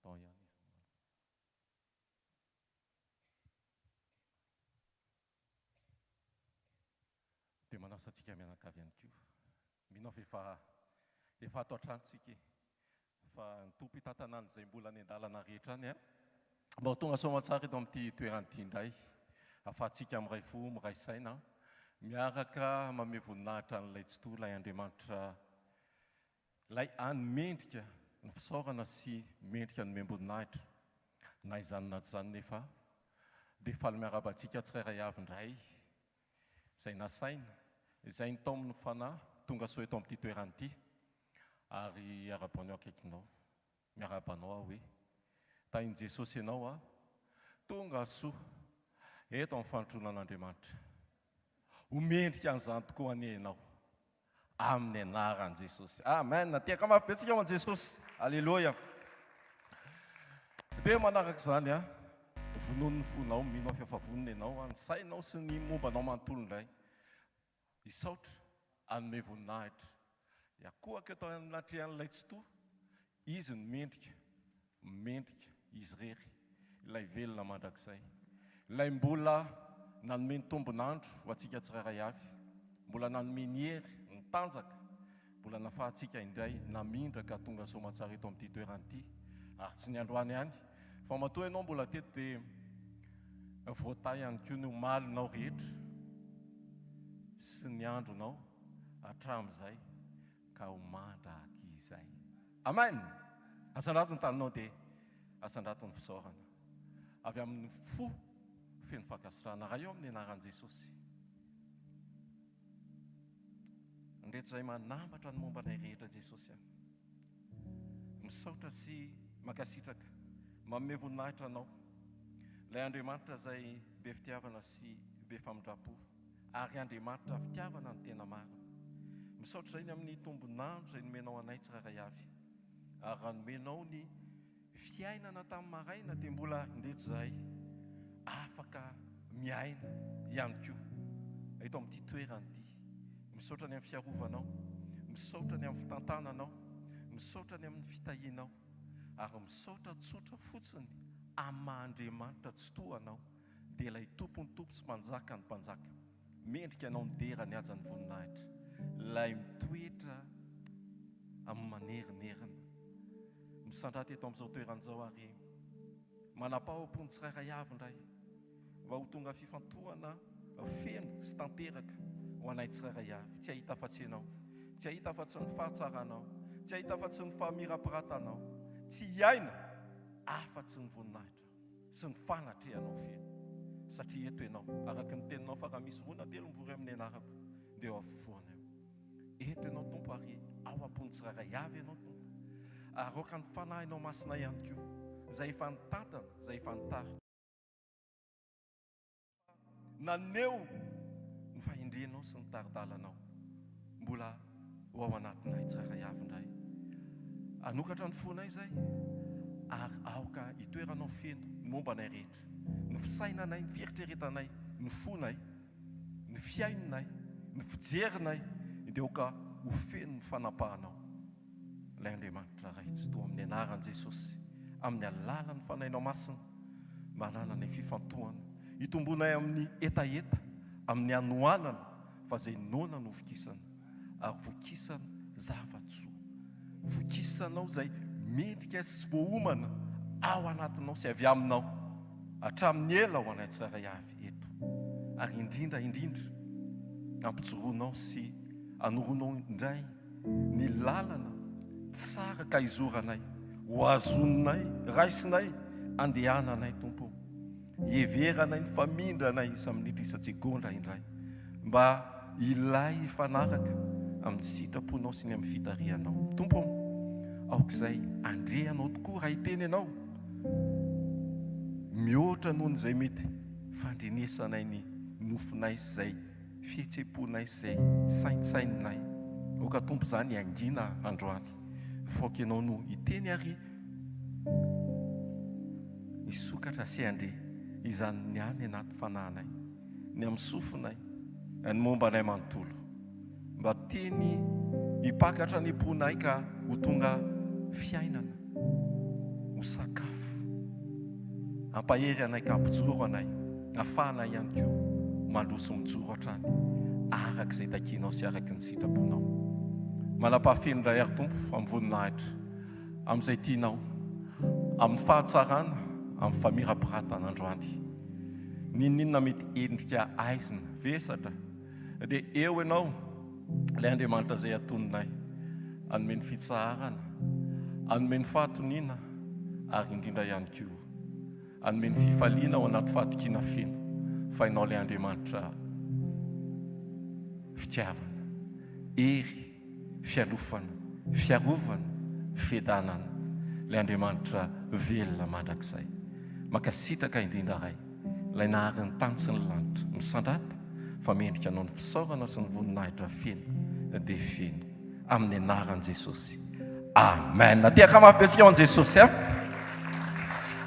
temps ihany izy. Dia manasa antsika mianakavy ihany koa. Mino fa efa ato an-tranontsika fa ny tompo hitantanany izay mbola any an-dalana rehetra any a. Mba tonga soa matsara eto amin'ity toeran'ity indray. Afahantsika miray fo, miray saina, miaraka manome voninahitra n'ilay tsy toa, ilay Andriamanitra, ilay mendrika ny fisaorana sy mendrika ny memboninaitra. Na izany na tsy izany nefa dia faly miarabantsika tsirairay avy indray izay nasaina, izay ny tao amin'ny fanahy tonga soa eto amin'ity toeran'ity. Ary arabanao akaikinao, miarabanao aho hoe tahin' Jesosy ianao a, tonga soa eto amin'ny fanotronan'Andriamanitra. Homendrika an'izany tokoa anie ianao amin'ny anaran'i Jesosy. Amen. Tiaka mafy be antsika ho an'i Jesosy. Alleloia. Dia manaraka izany a, vonono ny fonao, mino aho fa efa vonona ianao, ny sainao sy ny mombanao manontolo indray. Isaotra anome voninahitra. Iakohaka eto anatrehan'ilay tsy toa, izy ny mendrika izy rery, ilay velona mandrakizay, ilay mbola nanome ny tombonandro ho antsika tsirairay avy, mbola nanome ny hery, ny tanjaka, mbola nafahantsika indray namindraka tonga soa matsara eto amin'ity toeran'ity. Ary tsy ny androany ihany, fa matoa ianao mbola teto dia voatay ihany koa ny omalinao rehetra sy ny andronao hatramin'izay ka ho mandraka izay. Amen. Asandrato ny taninao dia asandrato ny fisaorana avy amin'ny fo feno fankasitrahana raha eo amin'ny anaran'i Jesosy. Ndreto izay manambatra ny mombanay rehetra Jesosy any, misaotra sy makasitraka, manome voninahitra anao, ilay Andriamanitra izay be fitiavana sy be famindrapo, ary Andriamanitra fitiavana ny tena marina. Misaotra izay ny amin'ny tombonandro izay nomenao anay tsirairay avy, ary raha nomenao ny fiainana tamin'ny maraina dia mbola indreto izay afaka miaina ihany koa eto amin'ity toeran'ity. Misaotra ny amin'ny fiarovanao, misaotra ny amin'ny fitantananao, misaotra ny amin'ny fitahianao, ary misaotra tsotra fotsiny amin'ny Andriamanitra tsy toanao dia ilay tompony tompo sy mpanjaka ny mpanjaka, mendrika anao ny dera ny haja ny voninahitra, ilay mitoetra amin'ny manerinerina. Misandraty eto amin'izao toeran'izao ary manam-pahopony tsirairay avy indray mba ho tonga fifantohana feno sy tanteraka ho anay tsirairay avy. Tsy ahita afa-tsy ianao, tsy ahita afa-tsy ny fahatsaranao, tsy ahita afa-tsy ny fahamirapirantanao, tsy hiaina afa-tsy ny voninahitra sy ny fanatrehanao feno. Satria eto ianao, araka ny teninao fa raha misy rona telo mivory amin'ny anarako dia eo afovoana eo. Eto ianao Tompo ary ao am-pony tsirairay avy ianao Tompo. Ary aoka ny fanahinao masina ihany koa, izay efa nitantana, izay efa nitarika. Naneo ny fahindrenao sy ny taridalanao mbola ho ao anatinay tsirairay avy indray. Anokatra ny fonay izay ary aoka hitoeranao feno ny mombanay rehetra, ny fisainanay, ny fieritreretanay, ny fonay, ny fiainanay, ny fijerinay, dia aoka ho feno ny fanampahanao. Ilay Andriamanitra ray tsy toa amin'ny anaran'i Jesosy, amin'ny alalan'ny fanahinao masina, manala ny fifantohana, hitombonay amin'ny etaeta, amin'ny anoanana, fa izay nona no vokisana, ary vokisana zava-tsoa, vokisanao izay mendrika sy voahomana ao anatinao sy avy aminao, hatramin'ny ela ho anay tsirairay avy eto. Ary indrindra ampijoroanao sy anoronao indray ny lalana tsara ka izoranay, ho azonay, raisinay, andehananay Tompo, hieveranay ny famindranay isa minitra isa-tsigondra indray, mba ilay hifanaraka amin'ny sitraponao sy ny amin'ny fitarihanao. Tompo, aok'izay andrehanao tokoa raha hiteny ianao, mihoatra noho n'izay mety fandrenesanay ny nofinay sy izay fihetseponay sy izay saintsainay. Aoka Tompo izany angina androany, faoka ianao no hiteny ary hisokatra sy andre izany ny any anaty fanahinay, ny amin'ny sofinay, ny mombanay manontolo, mba teny hipakatra ny ponay ka ho tonga fiainana, ho sakafo ampahery anay ka ampijoro anay, afahanay ihany koa mandroso mijoro hatrany araka izay takianao sy araka ny sitraponao. Manam-pahafeno indray ary Tompo amin'ny voninahitra amin'izay tianao, amin'ny fahatsarana, amin'ny famirapiratana androany. Ninona mety endrika aizina vesatra dia eo ianao ilay Andriamanitra izay atononay, anome ny fitsaharana, anome ny fahatoniana, ary indrindra ihany koa anome ny fifaliana ao anaty fahatokiana feno fa ianao ilay Andriamanitra fitiavana, ery, fialofana, fiarovana, fiadanana, ilay Andriamanitra velona mandrakizay. Makasitraka indrindra ray ilay naharin'ny tany sy ny lanitra misandrata fa mendrika anao ny fisaorana sy ny voninahitra feno dia feno amin'ny anaran'i Jesosy. Amen. Tiaka mafy be antsika ao an' Jesosy a.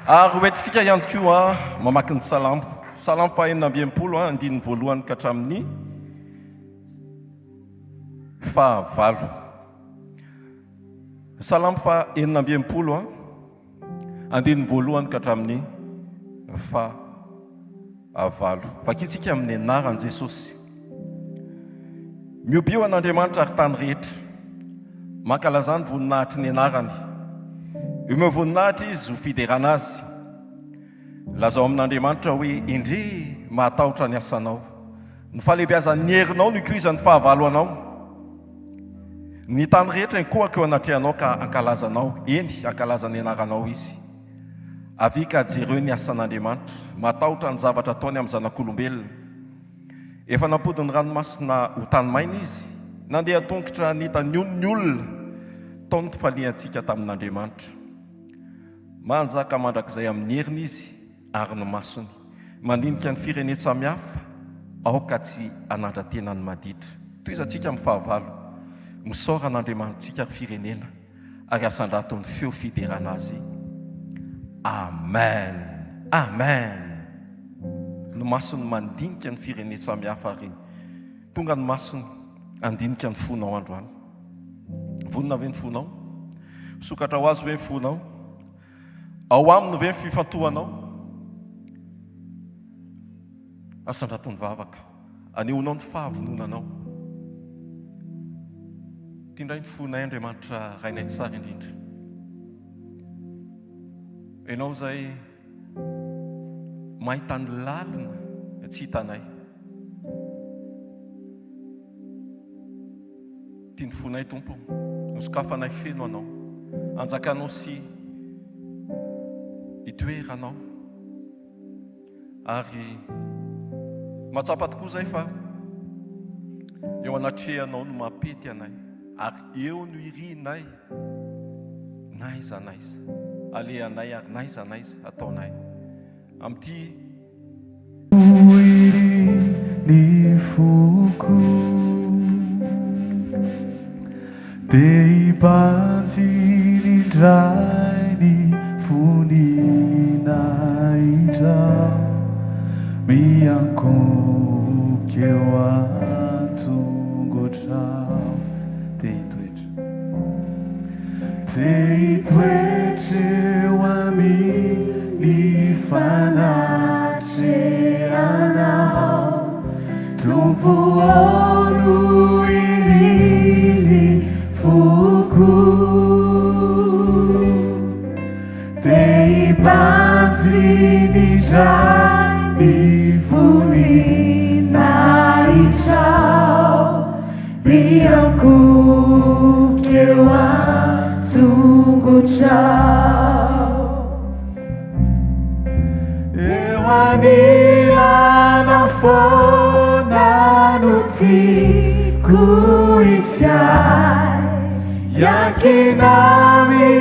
Ary hoentintsika ihany koa mamaky ny salamo. Salamo fahaenina amby enimpolo andininy voalohany ka hatramin'ny fahavalo. Salamo fahaenina amby enimpolo andininy voalohany ka hatramin'ny fahavalo. Vakitsika amin'ny anaran'i Jesosy. Miobio an'Andriamanitra ary tany rehetra, mankalazany voninahitry ny anarany. Io meu voninahitra izy ho fiderana azy. Lazao amin'Andriamanitra hoe indre mahatahotra ny asanao, ny fahalehibiazan'ny herinao no koizany fahavalo anao. Ny tany rehetra koa keo anatrehanao ka ankalazanao, eny ankalazany anaranao izy. Avika jereo ny asan'Andriamanitra, matahotra ny zavatra ataony amin'ny zanak'olombelona. Efa nampodiny ranomasina ho tany maina izy, nandeha tongotra nita ny olona taony faliantsika tamin'Andriamanitra. Manjaka mandrakizay amin'ny heriny izy ary ny masony, mandinika ny firenena samihafa aoka tsy anandra-tena ny maditra. Toizantsika amin'ny fahavalo, misaora an'Andriamanitsika firenena ary asandraton'ny feo fiderana azy. Amen. Amen. Ny masony mandinika ny firenena samihafa ary tonga ny masony andinika ny fonao androany. Vonina ve ny fonao? Misokatra ho azy ve ny fonao? Ao aminy ve ny fifantohanao? Asandraton'ny vavaka, aneonao ny fahavononanao. Tindray ny fonay Andriamanitra rainay tsara indrindra. Ianao izay mahita ny lalina tsy hitanay. Tia ny fonay Tompo, nosokafanay feno anao, anjakanao sy hitoeranao. Ary matsapa tokoa izay fa eo anatrehanao no mampety anay, ary eo no irinay naiza naiza, alehanay ary naiza naiza ataonay amin'ity ny foko dia hipanjinindray ny voninahitra, miankoka eo an-tongotrao. Dia hitoetra eo amin'ny fanatrehanao, Tompo no iriny foko, dia hipanjinindray ny voninahitra, miankoka eo an-tongotrao. Eo anilana foana no tiako isiay, iakinami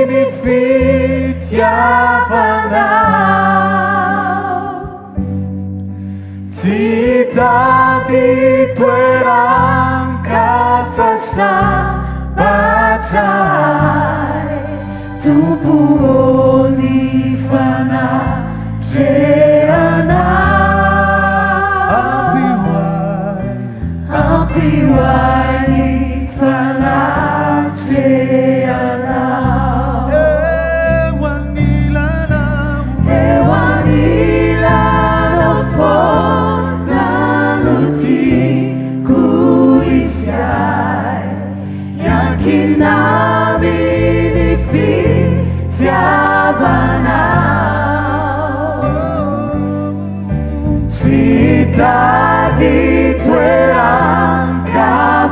ny fitiavanao, tsy tady toeran-kafasambatray, Tompo ny fanatrehanao, ampihoay ny fanatrehanao. Eo anilana tadi toerana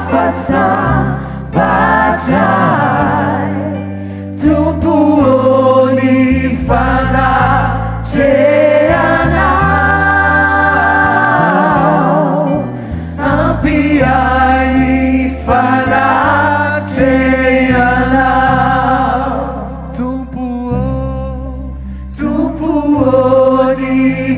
fasambatray tompoony fanatrehanao ampiainy fanatrehanao tompoony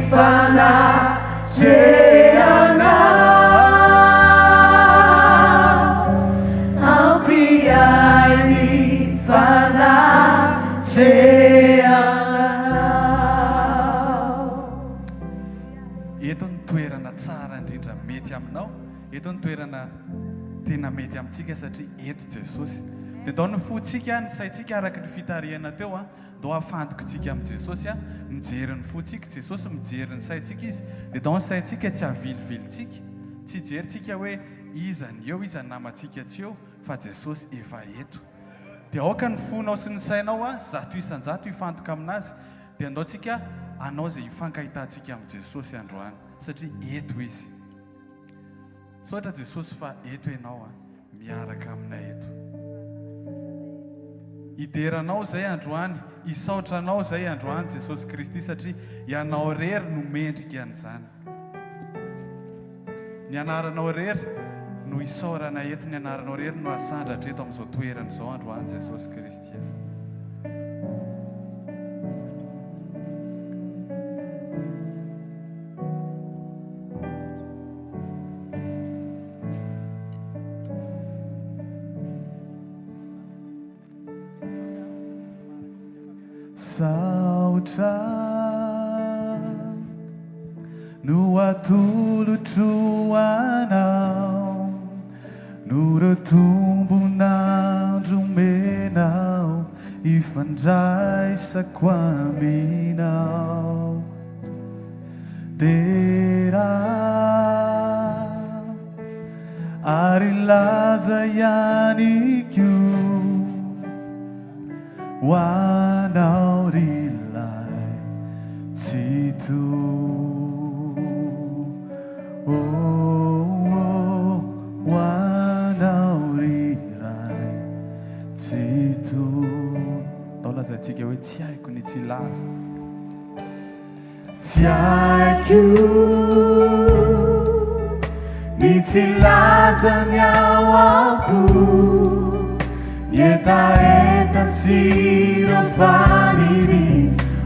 fanatrehanao ampiainy fanatrehanao. Eto ny toerana tsara indrindra mety aminao, eto ny toerana tena mety amintsika satria eto Jesosy. Dia dao ny fotsika ny saitsika araka ny fitarihana teo a, dao afantokitsika amin'ny Jesosy a, mijery ny fotsika Jesosy, mijery ny saitsika izy. Dia dao ny saitsika tsy avilivilitsika, tsy jerytsika hoe iza ny eo, iza ny namantsika tsy eo, fa Jesosy efa eto. Dia aoka ny fonao sy ny sainao a, zato isan-jato ifantoka aminazy, dia andaontsika anao izay ifankahitantsika amin'ny Jesosy androany, satria eto izy. Sotra Jesosy fa eto ianao a, miaraka aminay eto. Ideranao izay androany, isaotranao izay androany Jesosy Kristy satria ianao rery no mendrika an'izany. Ny anaranao rery no isaorana eto, ny anaranao rery no asandratra eto amin'izao toerana izao androany Jesosy Kristy. Saotra no atolotro anao, no retombon'andro menao, ifandraisako aminao. Tera ary laza ihany koa ho anao rilay tsy ho anao rilay tsy Dao lazaintsika hoe tsy haiko ny tsy laza. tsy haiko ny tsy laza ny ao ampo, etaeta sy ireo faniry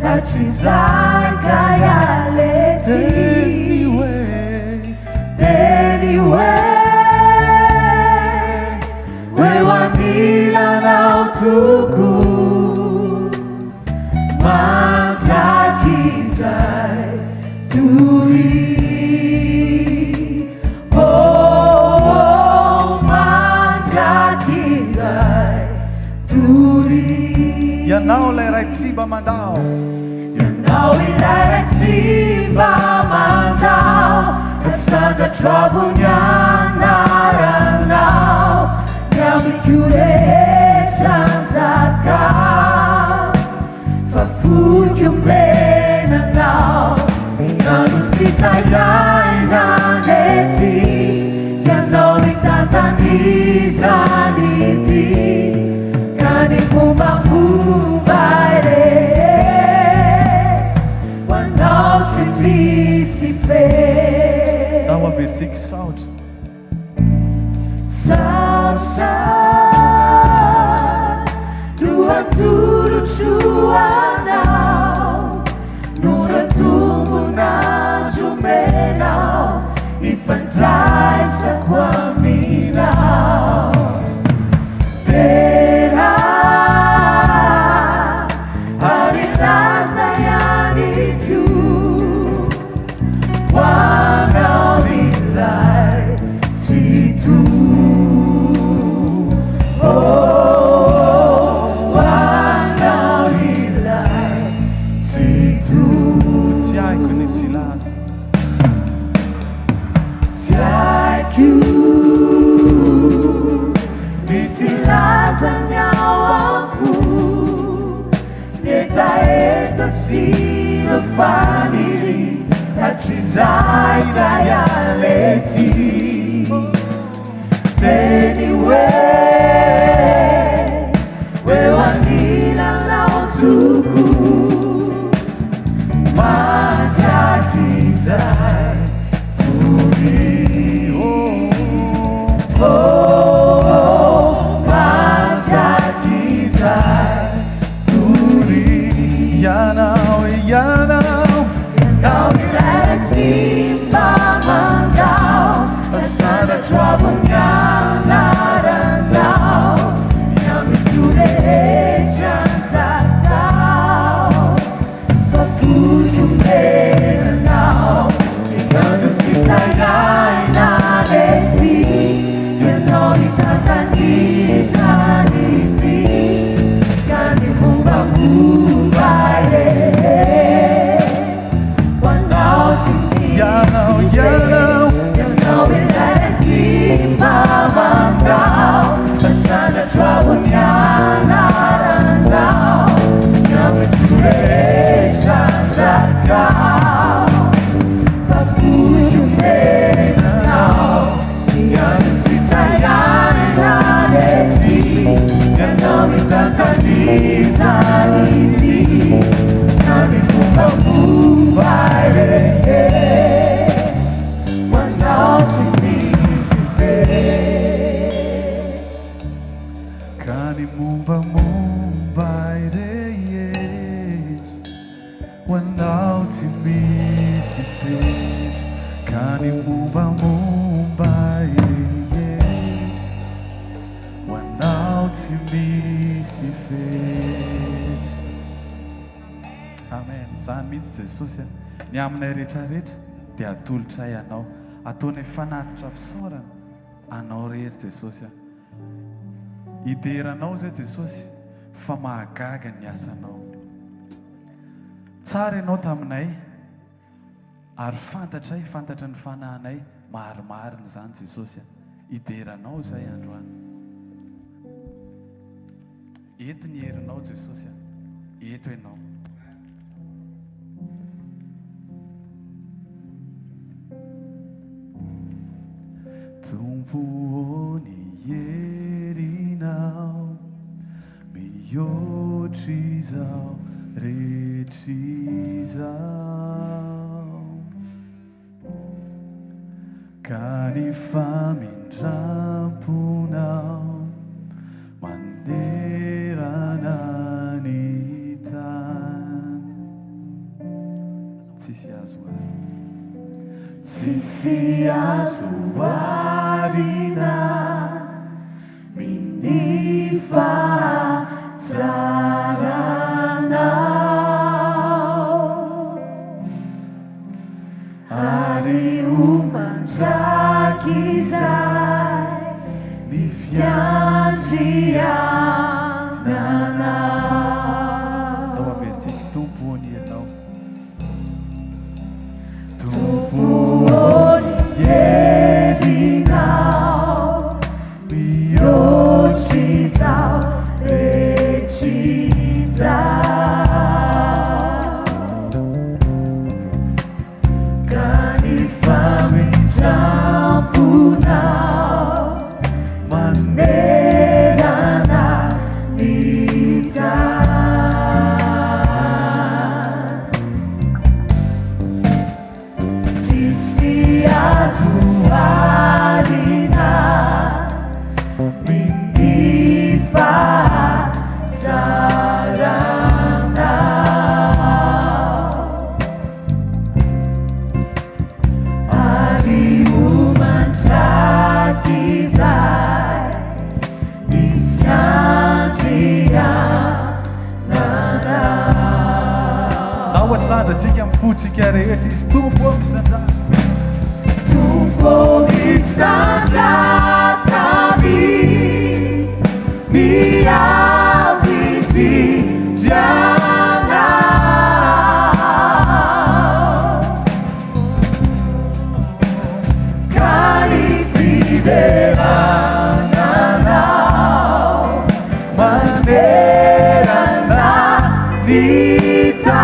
hatrizaka ialety. Teny hoe ho anilanao toko mandraky izay toy. Mandraky izay toy. Ianao ilay ray tsy mba mandao, ianao ilay ray tsy mba mandao, asandratra avy ny anaranao, ny amiko rehetra anjaka, fa foky omenanao, nano sisa iaina nety, ianao itantanizany ity, ka ny mombamomba rehetra ho anao tsy misy fe. dao aventsika saotra. Saotra no atolotro anao, no retombon'andro menao, ifandraisako aminao. Tena ary laza ihany koa ho anao rilay tsy ho anao rilay tsy Tsy haiko ny tsy laza. tsy haiko ny tsy laza ny ao ampo, etaeta sy ireo faniry Zaida ya leti anyway we wanila na utuku majakiza suri majakiza suri yanao Sana trouble now, not now. Now we do the agents now. For food you made now. You got to see side not you know it that needs sanity. Can you move by one out to me? Sana trouble now, now we creations that come. The food you made now, the honesty side reality. You know me that the needs are easy. Now we move by one out to me is Kani mumbai reyes Wanau ti misi fez Kani mumbai reyes Wanau ti misi fez Amen. Zany mihitsy Jesosy ny aminay rehetrarehetra dia atolotra ianao ataonay fanatitra fisaorana anao rery Jesosy ideranao zay Jesosy fa mahagaga ny asanao tsara ianao taminay ary fantatra ny fanahinay marimarina zany Jesosy ideranao zay androany eto ny herinao Jesosy eto ianao Tumfuoni yerinao miotrizao retrizao kanifamindrampunao manderana ny tany tsisy azo Sisi azuarina minifa zarana ari umanjakizai mi fiangonana. Dou uma vertigo tão bonita não. Futi chiare e ti stupo santa Tupo di santa tabi mi avviti giana cari fiderana manderana vita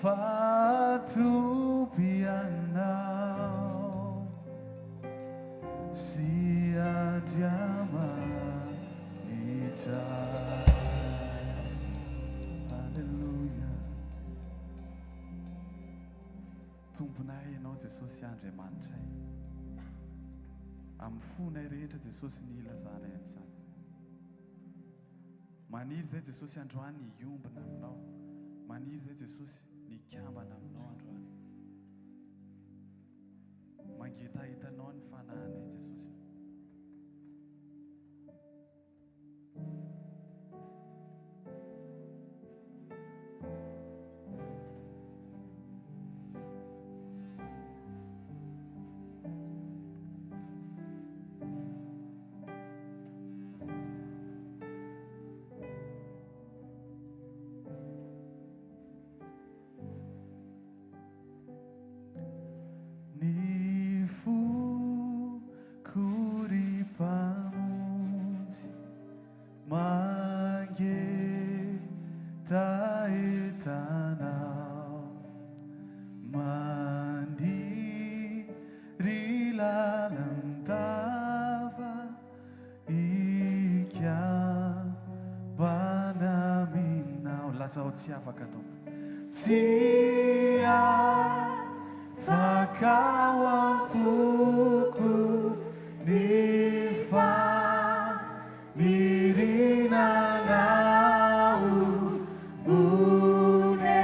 Fatu pianau tombonay ianao jesosy andriamanitray amin'ny fonay rehetra jesosy ny ilazanay an'izany maniry zay jesosy androany iombina aminao maniry zay jesosy ny kambana aminao androany mangetahitanao ny fanahinay jesosy tsy afaka tompo tsy afaka ao am-poko ny famirinanao mone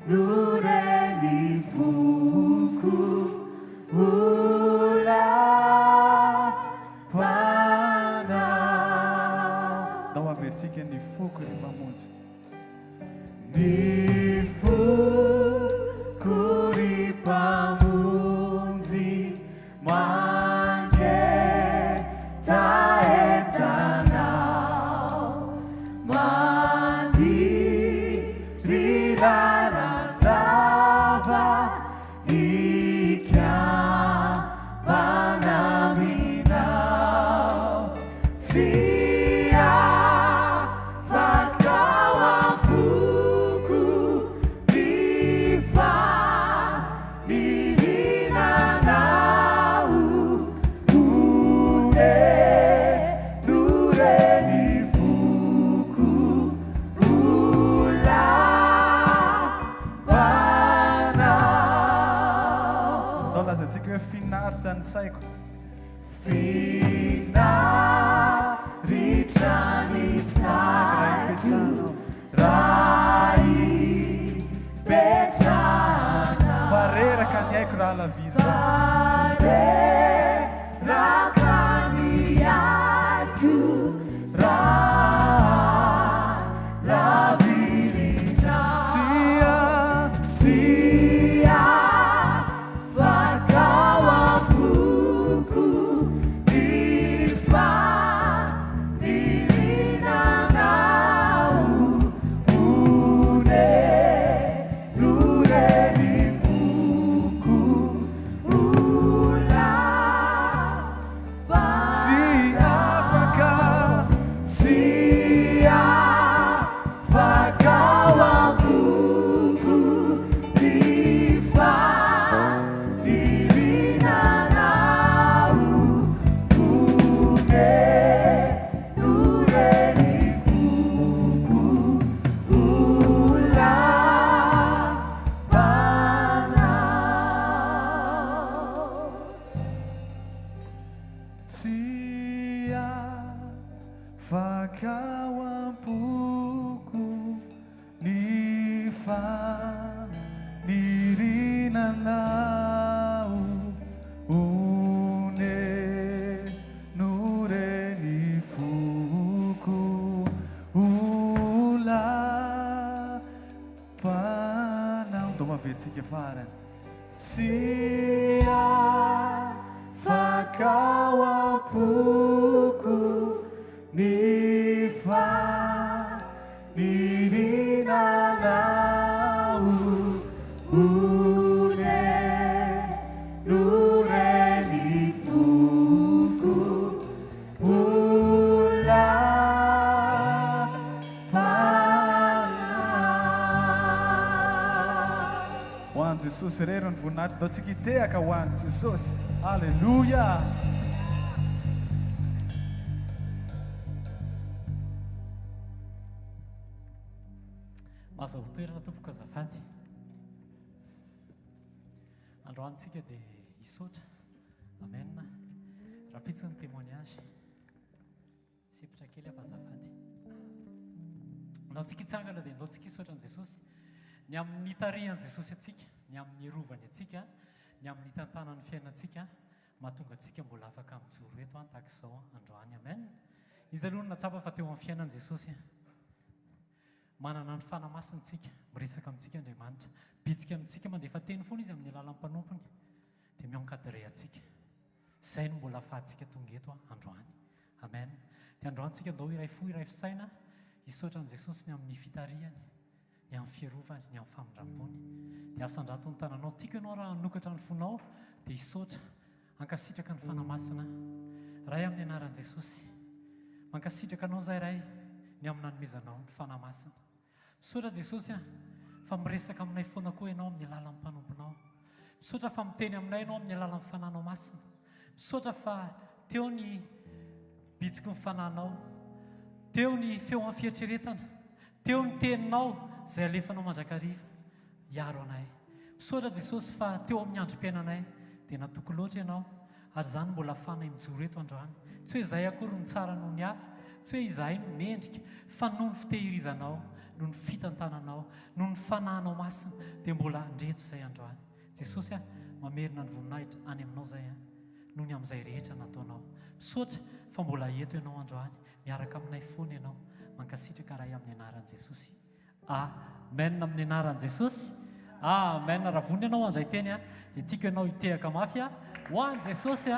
lore ny foko olam-panao dao averitsika ny foko ny mpamonjy Ni fukuri pamunzi mange taetanau mandi rilarandava ikya banaminau sia fakawapu finaritra ny saiko finaritra ny saiko ray petrana fareraka ny aiko raha lavira fareraka ny aiko raha lavirina sia Jesosy rero ny voninahitra dao tsika hitehaka ho an'i Jesosy. Alleluia. Mazava toerana tompoko azafady. androantsika dia hisotra amen raha pitsy ny témoignage sipitra kely afazafady andaontsika hitsangana dia andaontsika hisotra an' jesosy ny amin'ny tarihan' jesosy atsika ny amin'ny rovany atsika ny amin'ny tantanan'ny fiainantsika mahatonga atsika mbola afaka mijoro eto tahaka izao androany amen izy aloha natsapa fa teo amin'ny fiainan' jesosy manana ny fanamasintsika miresaka amintsika Andriamanitra bitsika amintsika mandefa teny foana izy amin'ny alalan'ny mpanompony dia mionkadre atsika izay no mbola ahafahantsika tonga eto androany amen dia androantsika andao iray fo iray fisaina hisotra an' Jesosy ny amin'ny fitarihany ny amin'ny fiarovany ny amin'ny famindram-pony dia asandrato ny tananao tiako ianao raha hanokatra ny fonao dia hisotra hankasitraka ny fanamasina ray amin'ny anaran'i Jesosy mankasitraka anao izay ray ny amin'ny nanomezanao ny fanamasina misotra Jesosy fa miresaka aminay foana koa ianao amin'ny alalan'ny mpanomponao misotra fa miteny aminay ianao amin'ny alalan'ny fananao masina misotra fa teo ny bitsiky ny fananao teo ny feo amin'ny fiatreretana teo ny teninao izay alefanao mandrakariva hiaro anay misotra Jesosy fa teo amin'ny androm-piainanay dia natoko loatra ianao ary izany mbola ahafahanay mijoro eto androany tsy hoe izay akory ny tsara noho ny hafa tsy hoe izahay no mendrika fa noho ny fitehirizanao noho ny fitantananao noho ny fanahinao masina dia mbola andreto izay androany Jesosy mamerina ny voninahitra any aminao izay noho ny amin'izay rehetra nataonao misotra fa mbola eto ianao androany miaraka aminay foana ianao mankasitraka ray amin'ny anaran'i Jesosy amen amin'ny anaran'i Jesosy amen raha vony ianao andray teny dia tiako ianao hitehaka mafy ho an'i Jesosy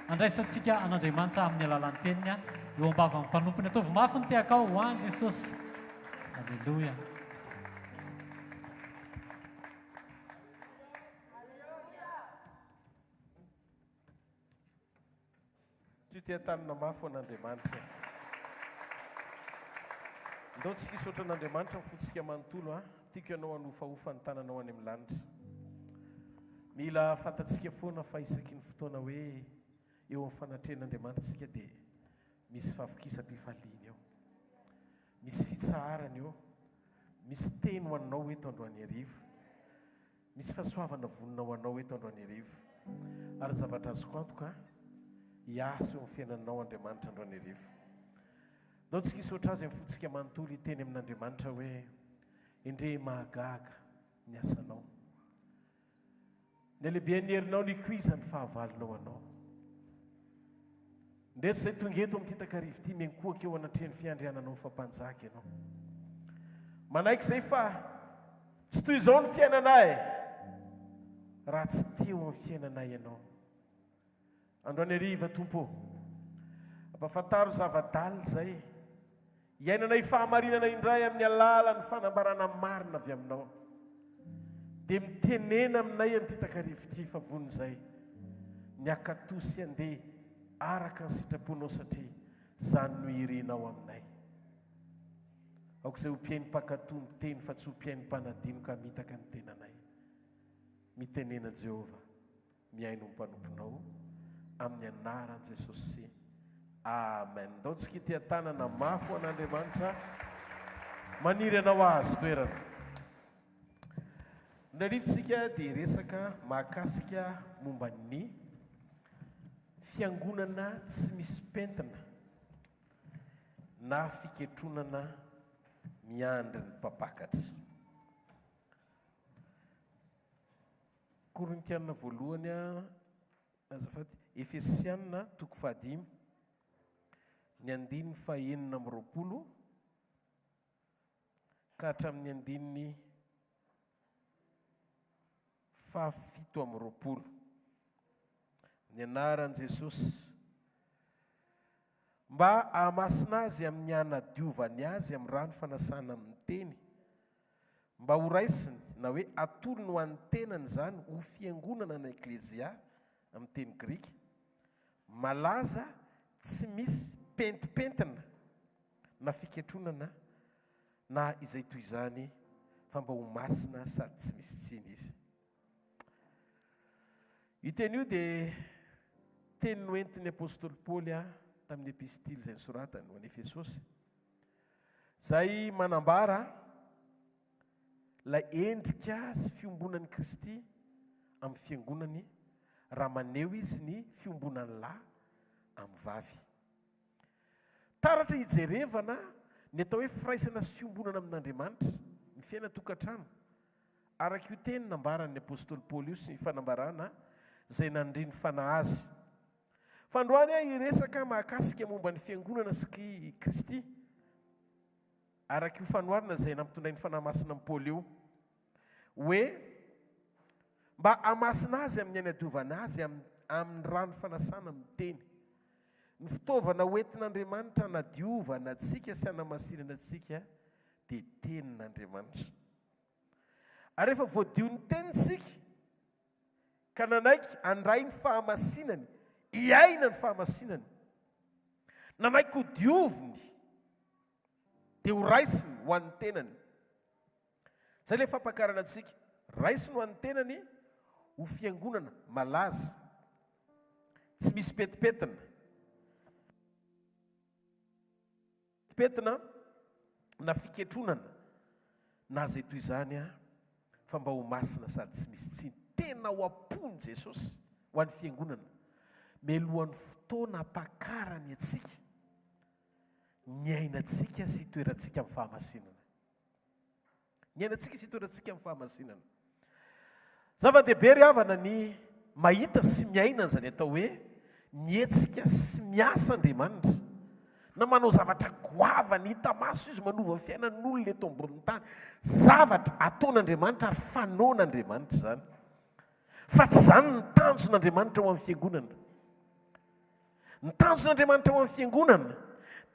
andraisantsika an'Andriamanitra amin'ny alalan'ny teniny eo ambava mpanompony ataovy mafy ny tehaka ao ho an'i Jesosy alleloia tsy teatanana mafy ho an'Andriamanitra ndao tsika hisotra an'Andriamanitra mifotsika manontolo tiako ianao hanofaofa ny tananao any amin'ny lanitra mila fantatsika foana fa isaky ny fotoana hoe eo amin'ny fanatrehan'Andriamanitra tsika dia misy fahavokisam-pifaliana eo misy fitsaharana eo misy teny ho anao eto androany hariva misy fahasoavana vonina ho anao eto androany hariva ary zavatra azoko antoka hiasa eo amin'ny fiainanao Andriamanitra androany hariva ndao tsika hisotra azy amin'ny fotsika manontolo hiteny amin'Andriamanitra hoe endre mahagaga ny asanao ny lehibe ny herinao ny kuiza ny fahavalonao anao ndreto izay tonga eto amin'ity takarivo ity miankohaka eo anatrehany fiandriananao fampanjaka ianao manaiky izay fa tsy toy izao ny fiainanay raha tsy teo amin'ny fiainanay ianao androany hariva tompo ampafantaro zavadalina izay iainanay fahamarinana indray amin'ny alalan'ny fanambarana marina avy aminao dia mitenena aminay amin'ity takarivo ity fa vonona izay ny akatosy andeha araka ny sitraponao satria izany no irenao aminay aoko izay ho mpiainy mpankatò ny teny fa tsy ho mpiainy mpanadino ka mitaka ny tenanay mitenena Jehova miaino ny mpanomponao amin'ny anaran'i Jesosy amen ndao tsika ity tanana mafy ho an'Andriamanitra maniry anao azy toerana narivotsika dia resaka mahakasika momba ny fiangonana tsy misy pentina na fiketronana miandry ny mpampankatra Korintiana voalohany azafady Efesiana toko 5 ny andininy 9 ka hatramin'ny andininy 7 ny anaran'i Jesosy mba hahamasina azy amin'ny hanadiovany azy amin'ny rano fanasana amin'ny teny mba ho raisiny na hoe atolony ho an'ny tenany izany ho fiangonana na eklezia amin'ny teny grika malaza tsy misy pentipentina na fiketronana na izay toy izany fa mba ho masina sady tsy misy tsiny izy iteny io dia teny noentin'ny apôstôly Paoly tamin'ny epistily izay nisoratany ho an'ny Efesosy izay manambara la endrika sy fiombonan'i Kristy amin'ny fiangonany raha maneho izy ny fiombonany lahy amin'ny vavy. Taratra hijerevana ny atao hoe firaisana sy fiombonana amin'Andriamanitra ny fiaina tokantrano. Araka io teny nambaran'ny apôstôly Paoly io sy ny fanambarana izay nandry ny fanahy azy. Fa androany aho hiresaka mahakasika momba ny fiangonana sy Kristy. Araka io fanoharana izay nampitondray ny fanahy masina amin'ny Paoly io hoe mba hamasina azy amin'ny ainy adiovana azy amin'ny rano fanasana miteny. Ny fitaovana hoentin'Andriamanitra nadiovana antsika sy hanamasinana antsika dia tenin'Andriamanitra. Ary rehefa voadio ny tenitsika ka nanaiky handray ny fahamasinany, hiaina ny fahamasinany, nanaiky ho dioviny dia ho raisiny ho an'ny tenany. Izay ilay fampakarana antsika, raisiny ho an'ny tenany ho fiangonana malaza, tsy misy petipetina. Petina na fiketronana na zay toy izany fa mba ho masina sady tsy misy tsiny. Tena ho ampony Jesosy ho an'ny fiangonana melohan'ny fotoana hampakarany atsika ny ainatsika sy toerantsika amin'ny fahamasinana. Ny ainatsika sy toerantsika amin'ny fahamasinana. Zava-dehibe ry havana ny mahita sy miaina an'izany atao hoe mietsika sy miasa Andriamanitra. Na manao zavatra goavany hita maso izy manova fiainan'olona eto ambony tany. Zavatra ataon'Andriamanitra ary fanaon'Andriamanitra izany. Fa tsy izany ny tanjon'Andriamanitra ho amin'ny fiangonana. Ny tanjon'Andriamanitra ho amin'ny fiangonana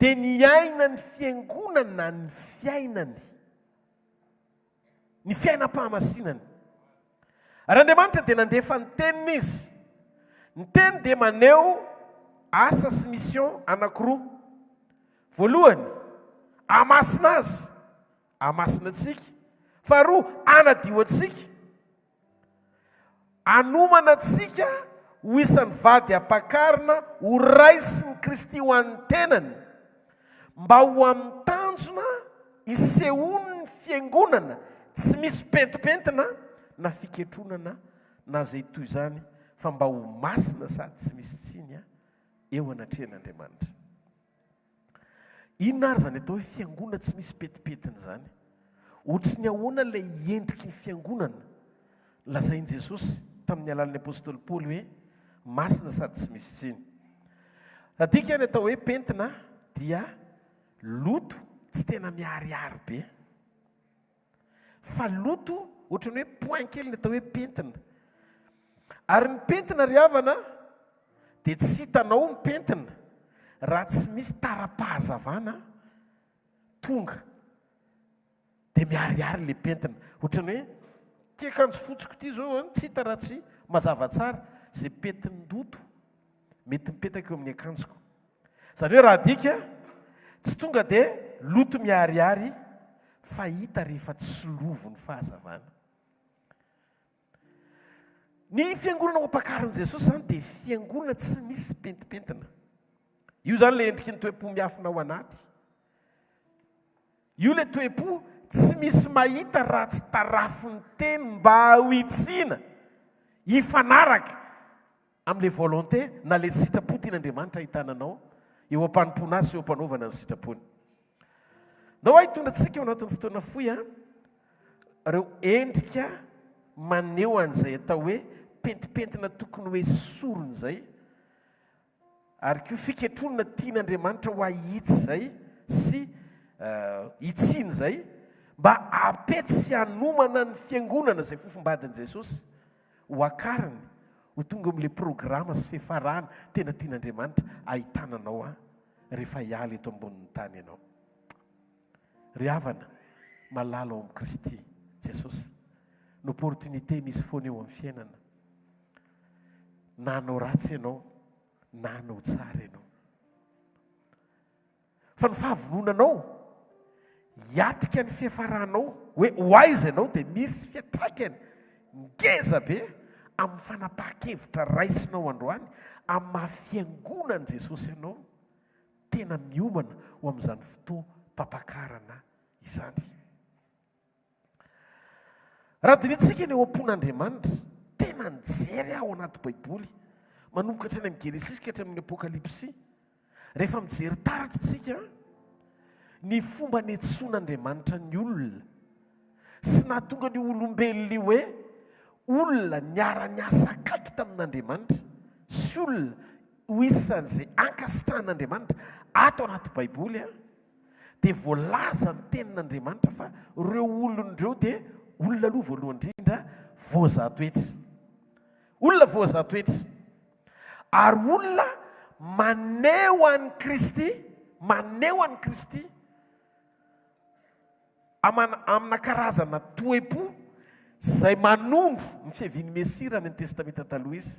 dia ny aina ny fiangonana ny fiainany. Ny fiainam-pahamasinany. Ary Andriamanitra dia nandefa ny teniny izy. Ny teny dia maneho asa sy mission anankiroa. Voalohany, hamasina azy, hamasina antsika. Faharoa, hanadio antsika. Hanomana antsika ho isan'ny vady hampakarina ho raisiny Kristy ho an'ny tenany, mba ho amin'ny tanjona hisehoany ny fiangonana tsy misy petipentina na fiketronana na zay toy izany, fa mba ho masina sady tsy misy tsiny eo anatrehan'Andriamanitra. Inona ary zany atao hoe fiangonana tsy misy petipetina izany? Ohatry ny ahoana ilay endriky ny fiangonana lazain'i Jesosy tamin'ny alalan'ny apôstôly Paoly hoe masina sady tsy misy tsiny. Raha dika ny atao hoe pentina dia loto tsy tena miharihary be. Fa loto ohatran'ny hoe point kely ny atao hoe pentina. Ary ny pentina ry havana dia tsy hitanao ny pentina raha tsy misy tara-pahazavana tonga dia miharihary ilay pentina. Ohatran'ny hoe kekanjo fotsiko ity izao tsy hita raha tsy mazava tsara izay pentin-doto mety mipetaka eo amin'ny akanjoko. Izany hoe raha dika tsy tonga dia loto miharihary fa hita rehefa tsy lovo ny fahazavana. Ny fiangonana ho ampakaran'i Jesosy izany dia fiangonana tsy misy pentipentina. Io zany ilay endriky ny toe-po miafina ao anaty. Io ilay toe-po tsy misy mahita raha tsy tarafiny teny mba ho hitsiana, hifanaraka amin'ilay volonté na ilay sitrapo tian'Andriamanitra ahitananao eo am-panompona azy sy eo am-panaovana ny sitrapony. Ndao ahy hitondra antsika eo anatin'ny fotoana fohy ireo endrika maneho an'izay atao hoe pentipentina tokony hoe sorony izay. Ary koa fiketronana tian'Andriamanitra ho ahitsy izay sy hitsiny izay mba apety sy hanomana ny fiangonana izay fofombadin'i Jesosy ho akariny ho tonga amin'ilay programa sy fiafarahana tena tian'Andriamanitra ahitananao rehefa hiala eto ambonin'ny tany ianao. Ry havana, malala ao amin'ny Kristy Jesosy. N'opportunité misy foana eo amin'ny fiainana. Na hanao ratsy ianao na hanao tsara ianao. Fa ny fahavononanao hiatrika ny fiafarahanao hoe ho aiza ianao dia misy fiatraikany ngeza be amin'ny fanapahan-kevitra raisinao androany amin'ny mahafiangonan'i Jesosy ianao tena miomana ho amin'izany fotoam-pampakarana izany. Raha dinitsika ny eo am-pon'Andriamanitra tena nijery ao anaty baiboly manomboka hatrany amin'ny genesisy ka hatrany amin'ny apokalipsy rehefa mijery taratra tsika ny fomba netsoan'andriamanitra ny olona sy nahatonga ny olombelona io hoe olona niara-niasa akaiky tamin'andriamanitra sy olona ho isan'izay ankasitrahan'andriamanitra ato anaty baiboly a dia voalaza ny tenin'andriamanitra fa reo olon'ireo dia olona aloha voalohany indrindra voazatoetra olona voazatoetra ary olona maneho an'i Kristy amina karazana toepo izay manondro ny fiaviany Mesia raha ny testamenta taloha izy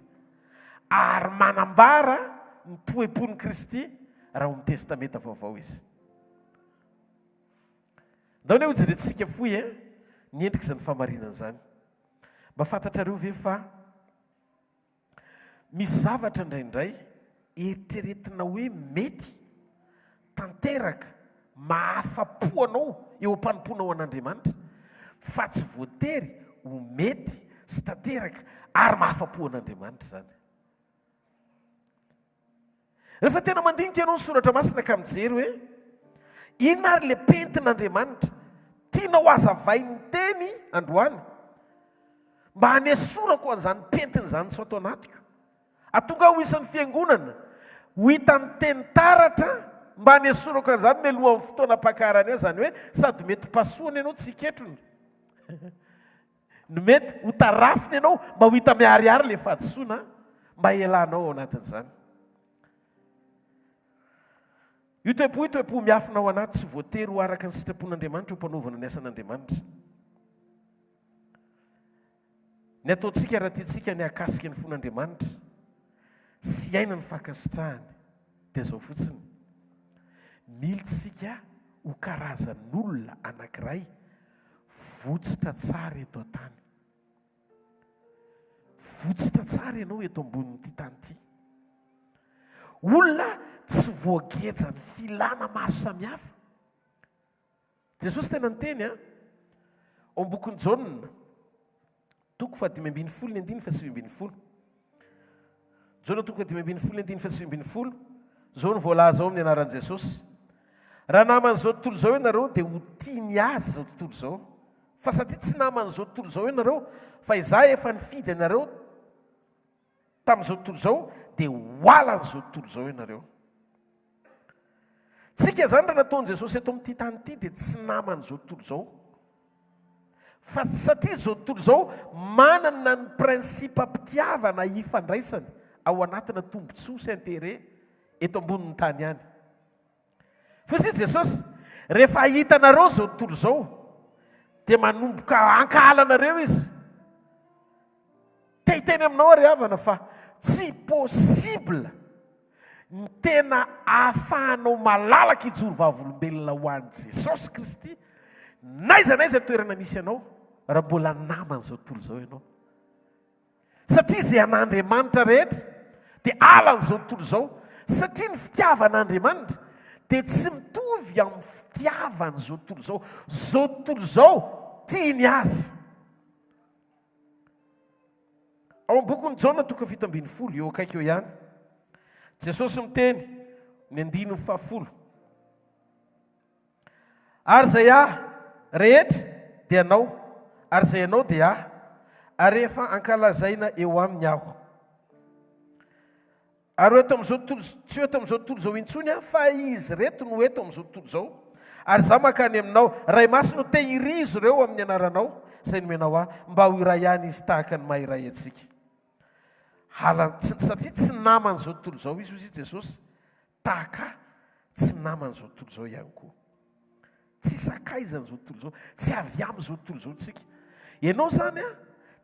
ary manambara ny toepon'i Kristy raha amin'ny testamenta vaovao izy. Ndao hoe hojerentsika foy ny endrika izany famarinana izany. Mba fantatrareo ve fa misy zavatra indraindray eritreretina hoe mety tanteraka mahafapo anao eo am-panompoana ao an'Andriamanitra fa tsy voatery ho mety sy tanteraka ary mahafapo an'Andriamanitra zany. Rehefa tena mandinika ianao ny soratra masina ka mijery hoe inona ary le pentin'Andriamanitra tiana ho azavainy teny androany mba hanesorako an'izany pentina izany tsy atao anatiko atonga ho isan'ny fiangonana ho hitan'ny teny taratra mba hanesorako an'izany meloha amin'ny fotoana pakarany zany hoe sady mety pasoana ianao tsy hiketrona no mety ho tarafiny ianao mba ho hita miariary le fahadisoana mba ialanao ao anatin'izany. Io toepo miafina ao anaty tsy voatery ho araka ny sitrapon'Andriamanitra ho mpanaovana ny asan'Andriamanitra. Ny ataontsika raha tiantsika ny akasika ny fon'Andriamanitra sy aina ny fankasitrahany dia izao fotsiny. Militsika ho karazan'olona anankiray votsitra tsara eto an-tany. Votsitra tsara ianao eto ambonin'ity tany ity. Olona tsy voageja ny filana maro samihafa. Jesosy tena niteny ao amin'ny bokin'i Jona toko 5:7-10. Jona toko 5:7-10. Zao no voalaza ao amin'ny anaran'i Jesosy. Raha naman'izao tontolo izao ianareo dia ho tiany azy izao tontolo izao. Fa satria tsy naman'izao tontolo izao ianareo fa izaho efa nifidy ianareo tamin'izao tontolo izao dia ho alan'izao tontolo izao ianareo. Tsika zany raha nataon'i Jesosy eto amin'ity tany ity dia tsy naman'izao tontolo izao. Fa satria izao tontolo izao manana ny prinsipa mpitiavana hifandraisany ao anatina tombontsoa sy intérêt eto ambonin'ny tany ihany. Fa izy Jesosy rehefa hitanareo izao tontolo izao dia manomboka ankahalanareo izy. Tehiteny aminao ary havana fa tsy possible ny tena ahafahanao malalaka hijoro vavolombelona ho an'i Jesosy Kristy naiza toerana misy ianao raha mbola naman'izao tontolo izao ianao. Satria izay an'Andriamanitra rehetra dia alan'izao tontolo izao. Satria ny fitiavan'Andriamanitra dia tsy mitovy amin'ny fitiavan'izao tontolo izao. Izao tontolo izao tiany azy. Ao amin'ny bokin'i Jona toko 7:10 eo akaiky eo ihany. Jesosy miteny ny 9:10. Ary izay aho rehetra dia anao, ary izay anao dia aho, ary rehefa ankalazaina eo aminy aho. Ary eto amin'izao tontolo, tsy eto amin'izao tontolo izao intsony fa izy reto no eto amin'izao tontolo izao. Ary izaho mankany aminao, ray masino tehirizo ireo amin'ny anaranao, izay nomenao aho, mba ho iray ihany izy tahaka ny maha iray antsika. Satria tsy naman'izao tontolo izao izy hozy Jesosy, tahaka tsy naman'izao tontolo izao ihany koa. Tsy sakaizan'izao tontolo izao, tsy avy amin'izao tontolo izao tsika. Ianao zany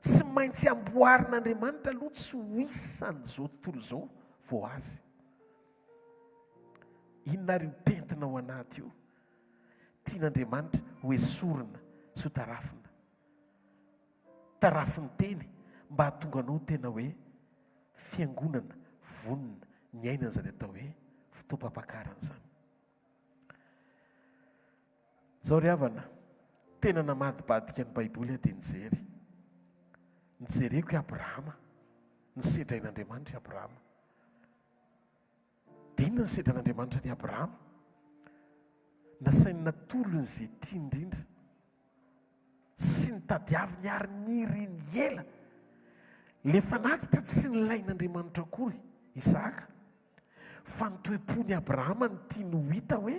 tsy maintsy amboarin'Andriamanitra aloha tsy ho isan'izao tontolo izao vao azy. Inona ary pentina ao anaty io? Tian'Andriamanitra ho esorina sy ho tarafina. Tarafiny teny mba hahatonga anao tena hoe fiangonana, vonona, ny ainana izany atao hoe fotoam-pampakarana izany. Izao ry havana, tena namadibadika ny Baiboly dia nijery. nijereko i Abrahama nisedrain'Andriamanitra i Abrahama. Dia inona nisedran'Andriamanitra ny Abrahama? Nasainy natolony izay tia indrindra sy nitadiaviny ary niry ny ela. Le fanatitra tsy nilain'Andriamanitra akory Isaka, fa nitoepo-ny Abrahama ny tia no hita hoe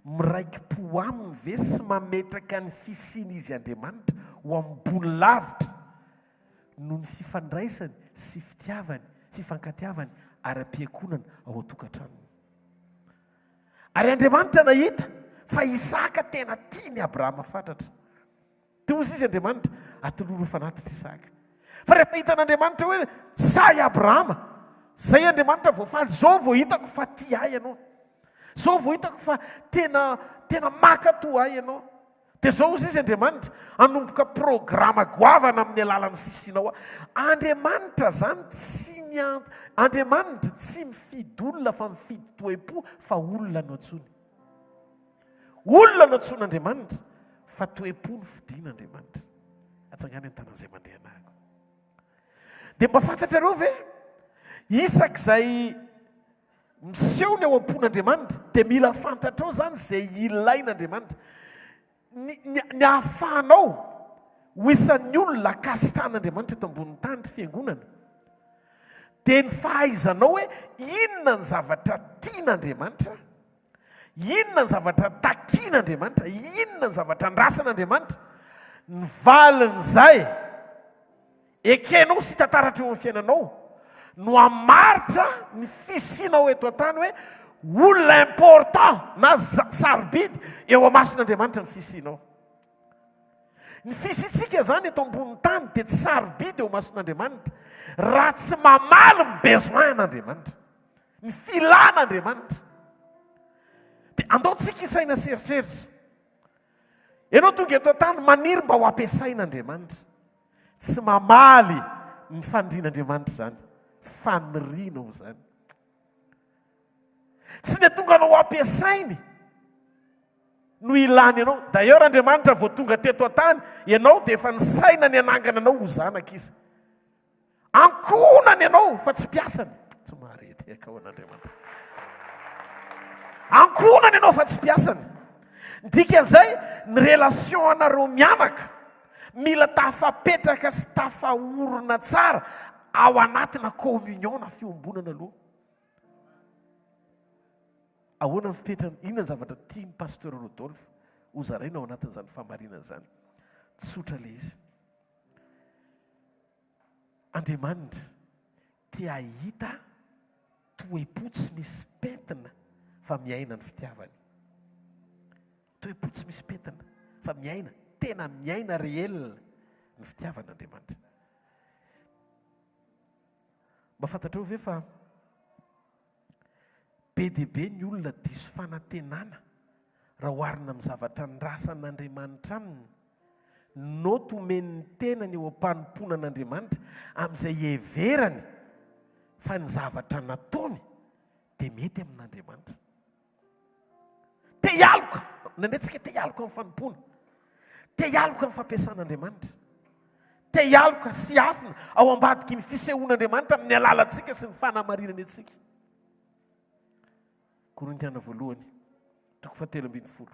miraiki-po aminy ve sy mametraka ny fisiany izy Andriamanitra ho ambony lavitra noho ny fifandraisany sy fitiavany, fifankatiavany ara-piakonana ao an-tokantranony. Ary Andriamanitra nahita fa Isaka tena tiany Abrahama fantatra. Tozy izy Andriamanitra atololo fanatitra Isaka. Fa rehefa hitan'Andriamanitra hoe say Abrahama, zay Andriamanitra voafaly, zao vao hitako fa tia ahy ianao, zao vao hitako fa tena maka-to ahy ianao. Dia zao izy Andriamanitra hanomboka programa goavana amin'ny alalan'ny fisianao. Andriamanitra zany Andriamanitra tsy mifidy olona fa mifidy toe-po, fa olona no antsony. Olona no antson'Andriamanitra fa toe-po no fidian'Andriamanitra. Atsangany an-tanan'izay mandeha anahako. Dia mba fantatrareo ve Isaka izay miseho ny ao am-pon'Andriamanitra dia mila fantatrao zany izay ilain'Andriamanitra. Ny ahafahanao ho isan'ny olona kasitrahan'Andriamanitra eto ambonin'ny tany fiangonana dia ny fahaizanao hoe inona ny zavatra tian'Andriamanitra, inona ny zavatra takian'Andriamanitra, inona ny zavatra andrasan'Andriamanitra, ny valin'izay ekenao sy tantaratra eo amin'ny fiainanao no hamaritra ny fisianao eto an-tany hoe olona important na sarobidy eo amasin'Andriamanitra ny fisianao. Ny fisitsika zany eto ambonin'ny tany dia tsy sarobidy eo amason'Andriamanitra raha tsy mamaly ny besoin-n'Andriamanitra, ny filan'Andriamanitra. Dia andaontsika isaina seritreritra. Ianao tonga eto an-tany maniry mba ho ampiasain'Andriamanitra, tsy mamaly ny fanirian'Andriamanitra zany, fanirianao zany. Tsy ny tonga anao ampiasainy no ilany ianao. D'ailleurs Andriamanitra vao tonga teto an-tany ianao dia efa nisaina ny anangana anao ho zanaka izy. Ankonany ianao fa tsy piasany. Tsy maharety eka ao an'Andriamanitra. Ankonany ianao fa tsy piasany. Dikan'izay ny relation anareo mianaka mila tafapetraka sy tafahorona tsara ao anatina communion na fiombonana aloha. Ahoana ny fipetrana, inona ny zavatra tia ny pasteur Rodolphe ho zaraina ao anatin'izany famarinana zany? Tsotra le izy. Andriamanitra tia hita toe-po tsy misy pentina fa miaina ny fitiavany. Toe-po tsy misy pentina fa miaina, tena miaina réel ny fitiavan'Andriamanitra. Mba fantatrao ve fa be dia be ny olona diso fanantenana raha oharina amin'ny zavatra nirasan'Andriamanitra aminy, noto omen'ny tenany eo am-panomponan'Andriamanitra amin'izay heverany fa ny zavatra nataony dia mety amin'Andriamanitra. Te hialoka, nandraitsika te hialoka amin'ny fanompona, te hialoka amin'ny fampiasan'Andriamanitra, te hialoka sy afina ao ambadiky ny fisehoan'Andriamanitra amin'ny alalantsika sy ny fanamarinany antsika. Korintiana voalohany, toko 7:20.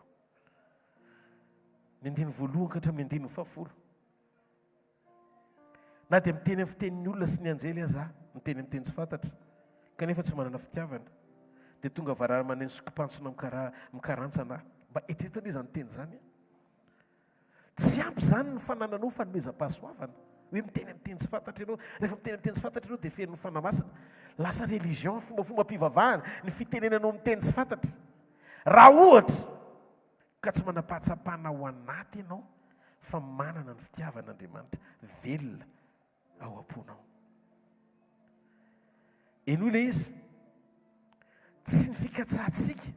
Mendiny voalohany ka hatramin'ny 10:10. Na dia miteny amin'ny fitenin'ny olona sy ny anjely aza, miteny amin'ny teny tsy fantatra, kanefa tsy manana fitiavana, dia tonga varahana maneno sokim-pantsona mikarantsana mba etretana izy ny teny zany. Tsy ampy zany ny fanananao fanomezam-pahasoavana hoe miteny amin'ny teny tsy fantatra ianao. Rehefa miteny amin'ny teny tsy fantatra ianao dia feno ny fanamasina. Lasa religion, fombafomba mpivavahana ny fitenenanao amin'ny teny tsy fantatra. Raha ohatra ka tsy manam-pahatsapana ao anaty ianao fa manana ny fitiavan'Andriamanitra velona ao am-ponao. Eno ilay izy, tsy ny fikatsahantsika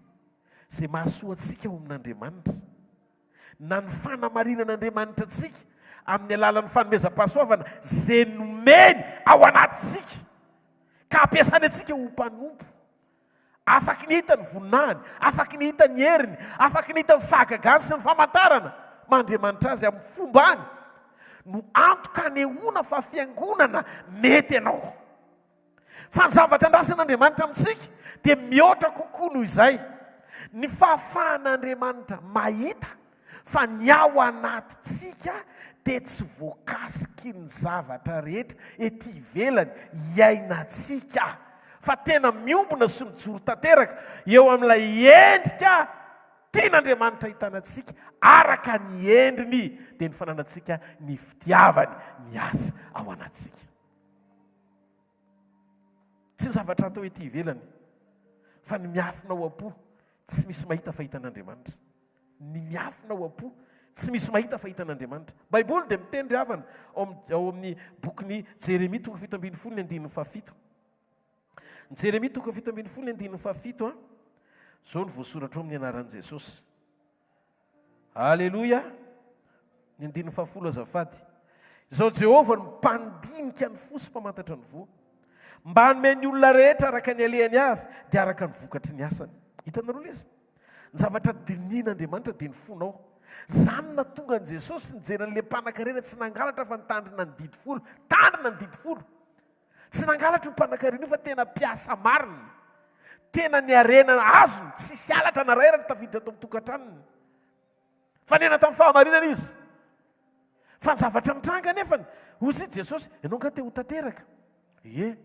izay mahasoa antsika ao amin'Andriamanitra, na ny fanamarinan'Andriamanitra antsika amin'ny alalan'ny fanomezam-pahasoavana izay nomeny ao anatintsika ka ampiasany antsika ho mpanompo. Afaky ny hita ny voninahiny, afaky ny hita ny heriny, afaky ny hita ny fahagagany sy ny famantarana. Mandriamanitra azy amin'ny fombany no antoka anehoana fa fiangonana mety ianao. Fa ny zavatra andrasan'Andriamanitra amintsika dia mihoatra kokoa noho izay. Ny fahafahan'Andriamanitra mahita fa ny ao anatintsika dia tsy voakasiky ny zavatra rehetra ety ivelany iainantsika, fa tena miombona sy mijoro tanteraka eo amin'ilay endrika tian'Andriamanitra hitanantsika araka ny endriny dia ny fananantsika ny fitiavany miasa ao anatsika. Tsy ny zavatra atao ety ivelany fa ny miafina ao am-po tsy misy mahita fa hitan'Andriamanitra. Ny miafina ao am-po tsy misy mahita fa hitan'Andriamanitra. Baiboly dia mitendry havana ao amin'ny bokin'ny Jeremia 7:7. Ny Jeremia 7:7 zao ny voasoratra ao amin'ny anaran'i Jesosy. Aleloia. Ny 10 azafady. Izao Jehova ny mpandinika ny fo sy mpamantatra ny voa, mba hanome ny olona rehetra araka ny alehany avy dia araka ny vokatry ny asany. Hitanareo izy? Ny zavatra dinian'Andriamanitra dia ny fonao. Zany na tonga an' Jesosy nijery an'ilay mpanan-karena tsy nangalatra fa nitandrina ny didy folo. Tandrina ny didy folo. Tsy nangalatra ny mpanan-karena io fa tena mpiasa marina. Tena ny arena azony, tsy sy alatra na rairany tafiditra ato amin'ny tokantranony. Fa nena tamin'ny fahamarinana izy. Fa ny zavatra mitranga nefany, hozy Jesosy, ianao nga te ho tanteraka. Ie,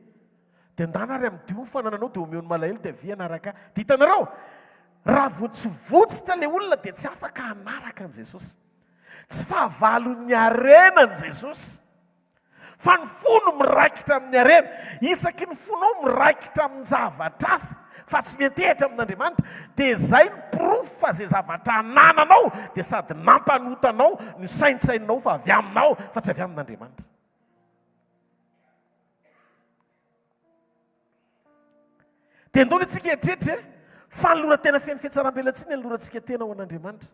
dia ndana ary amin'ny dio fanananao dia omeo ny malahelo dia avy anaraka. Dia hitanareo, raha votsivotsitra ilay olona dia tsy afaka hanaraka an' Jesosy. Tsy fahavalon'ny arenan'i Jesosy. Fa ny fo no miraikitra amin'ny arena. Isaky ny fonao miraikitra amin'ny zavatra hafa fa tsy miantehitra amin'Andriamanitra, dia izay ny proof fa izay zavatra anananao dia sady nampanotanao ny saintsainao fa avy aminao fa tsy avy amin'Andriamanitra. Dia ndony itsika eritretra fa ny lora tena feno fiatsaram-belatsiny ny lorantsika tena ao an'Andriamanitra.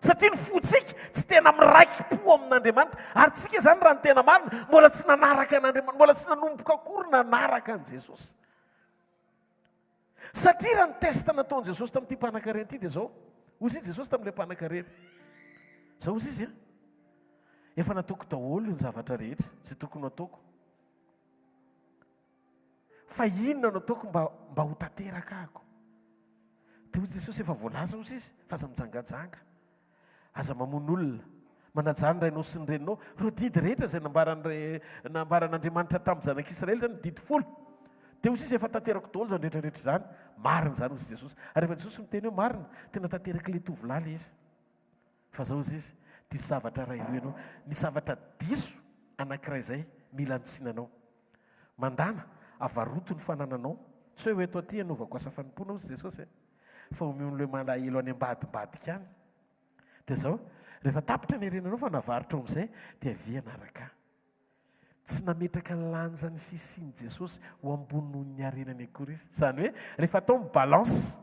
Satria ny fotsika tsy tena miraiki-po amin'Andriamanitra, ary tsika izany raha ny tena marina mbola tsy nanaraka an'Andriamanitra, mbola tsy nanomboka akory nanaraka an' Jesosy. Satria raha ny testa nataon'i Jesosy tamin'ity mpanan-karena ity dia zao, ozy izy Jesosy tamin'ilay mpanan-karena. Zao ozy izy, efa nataoko daholo ny zavatra rehetra izay tokony nataoko. Fa inona no ataoko mba ho tanteraka ahako? Dia ozy Jesosy efa voalaza ozy izy, fa aza mijangajanga. Aza mamono olona, manajany rainao sy ny reninao. Ro didy rehetra izay nambaran'Andriamanitra tamin'ny zanak'Israely zany didy folo. Dia ozy izy efa tanterako daholo zany rehetrarehetra zany. Marina zany ozy Jesosy. Ary efa Jesosy miteny hoe marina, tena tanteraka ilay tovolahy izy. Fa zao ozy izy, diso zavatra ray roa ianao. Ny zavatra diso anankiray izay mila antsinanao. Mandana, avaroto ny fanananao. Tsy hoe eto aty anaovako asa fanompona ozy Jesosy. Fa omeon'ilay malahelo any ambadimbadika any. Dia zao, rehefa tapitra ny arenanao fa navaritra amin'izay, dia avy anaraka. Tsy nametraka ny lanjan'ny fisian'i Jesosy ho ambony noho ny arenany akory izy. Izany hoe, rehefa atao ny balance,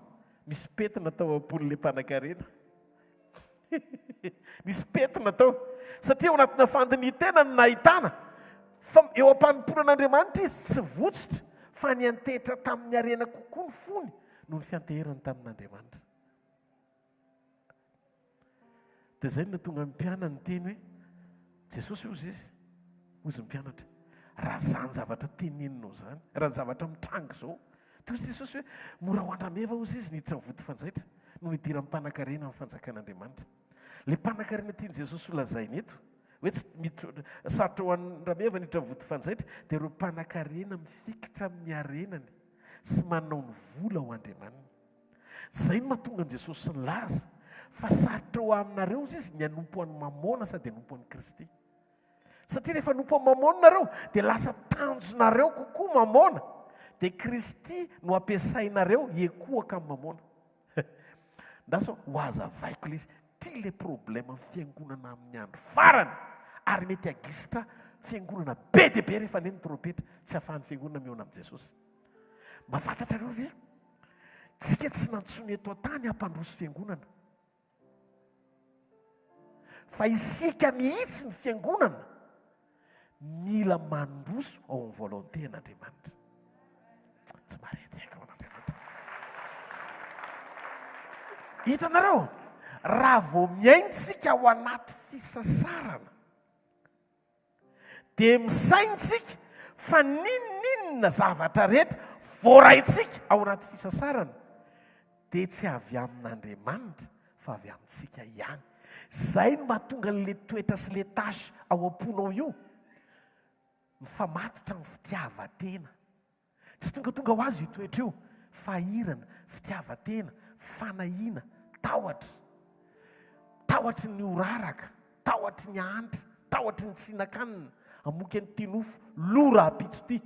misy pentina atao amponin'ilay mpanan-karena. Misy pentina atao. Satria ao anatina fandinitena no nahitana. Fa eo am-panomponan'Andriamanitra izy tsy votsitra, fa ny antehitra tamin'ny arena kokoa ny fony noho ny fianteherany tamin'Andriamanitra. Dia izay no tonga mpiana ny teny hoe Jesosy ozy izy, ozy ny mpianatra, raha zany zavatra teneninao zany, raha zavatra mitranga izao, dia ozy Jesosy hoe mora ho andrameva ozy izy niditra ny vody fanjaitra no nidiran'ny mpanan-karena amin'ny fanjakan'Andriamanitra. Ilay mpanan-karena tiany Jesosy ho lazainy eto hoe tsy sarotra ho andrameva niditra ny vody fanjaitra, dia ireo mpanan-karena mifikitra amin'ny arenany sy manao ny vola ho Andriamanina. Izay no mahatonga an' Jesosy sy ny laza fa sarotra ho aminareo izy ny hanompo an'ny mamona sady hanompo an'ny Kristy. Satria rehefa hanompo an'ny mamona nareo dia lasa tanjonareo kokoa mamona, dia Kristy no ampiasainareo hiakohaka amin'ny mamona. Ndasa ho azavaiko ilay izy, tia ilay problème amin'ny fiangonana amin'ny andro farany, ary mety hagisitra fiangonana be dia be rehefa neny trompetra tsy hahafahan'ny fiangonana mihaona amin'i Jesosy. Mahafantatrareo ve? Tsika tsy nantsony eto an-tany hampandroso fiangonana. Fa isika mihitsy ny fiangonana mila mandroso ao amin'ny volonté an'Andriamanitra. Tsy marety aika ao an'Andriamanitra. Hitanareo, raha vao miaintsika ao anaty fisasarana dia misaintsika fa ninninona zavatra rehetra voaraintsika ao anaty fisasarana dia tsy avy amin'Andriamanitra fa avy amintsika ihany. Zay no mahatonga n'le toetra sy le tasy ao am-ponao io mifamatotra ny fitiavan-tena. Tsy tonga ho azy io toetra io, fahirana, fitiavan-tena, fanahiana, tahotra ny oraraka, tahotra ny antra, tahotra ny tsinakanina, amoky ny tinofo, lora apitso ty.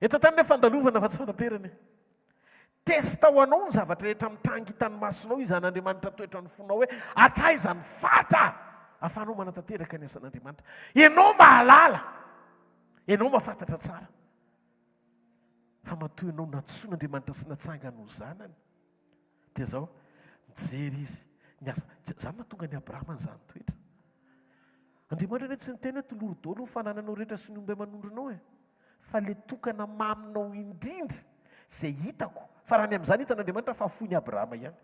Eto tany fandalovana fa tsy fanaperana. Testa ho anao ny zavatra rehetra mitrangy hitany masonao izan'Andriamanitra toetra ny fonao hoe atraizany fata ahafahanao manatanteraka ny asan'Andriamanitra. Ianao mahalala, ianao mahafantatra tsara fa matoy ianao natsoan'Andriamanitra sy natsangana ho zanany. Dia zao mijery izy miasa. Zany mahatonga ny Abrahama n'izany toetra. Andriamanitra ny tsy niteny hoe toloro daholo ny fanananao rehetra sy ny omby aman'ondronao fa le tokana maminao indrindra izay hitako. Fa raha ny amin'izany hitan'Andriamanitra fa hafoiny Abrahama ihany.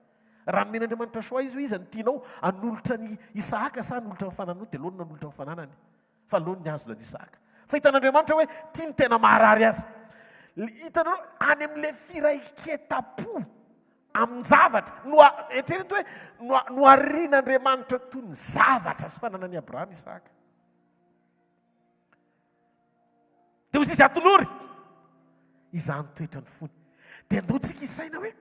Raha nomen'Andriamanitra soa izy izy tianao hanolotra ny Isaaka sa hanolotra ny fanananao dia aloha nanolotra ny fananany fa aloha ny azo ny Isaaka. Fa hitan'Andriamanitra hoe tia ny tena maharary azy. Hitanao any amin'ilay firaiketam-po amin'ny zavatra no arian'Andriamanitra toy ny zavatra sy fananany Abrahama Isaaka. Dia hozy izy atolory izany toetra ny fony. Dia andaontsika isaina hoe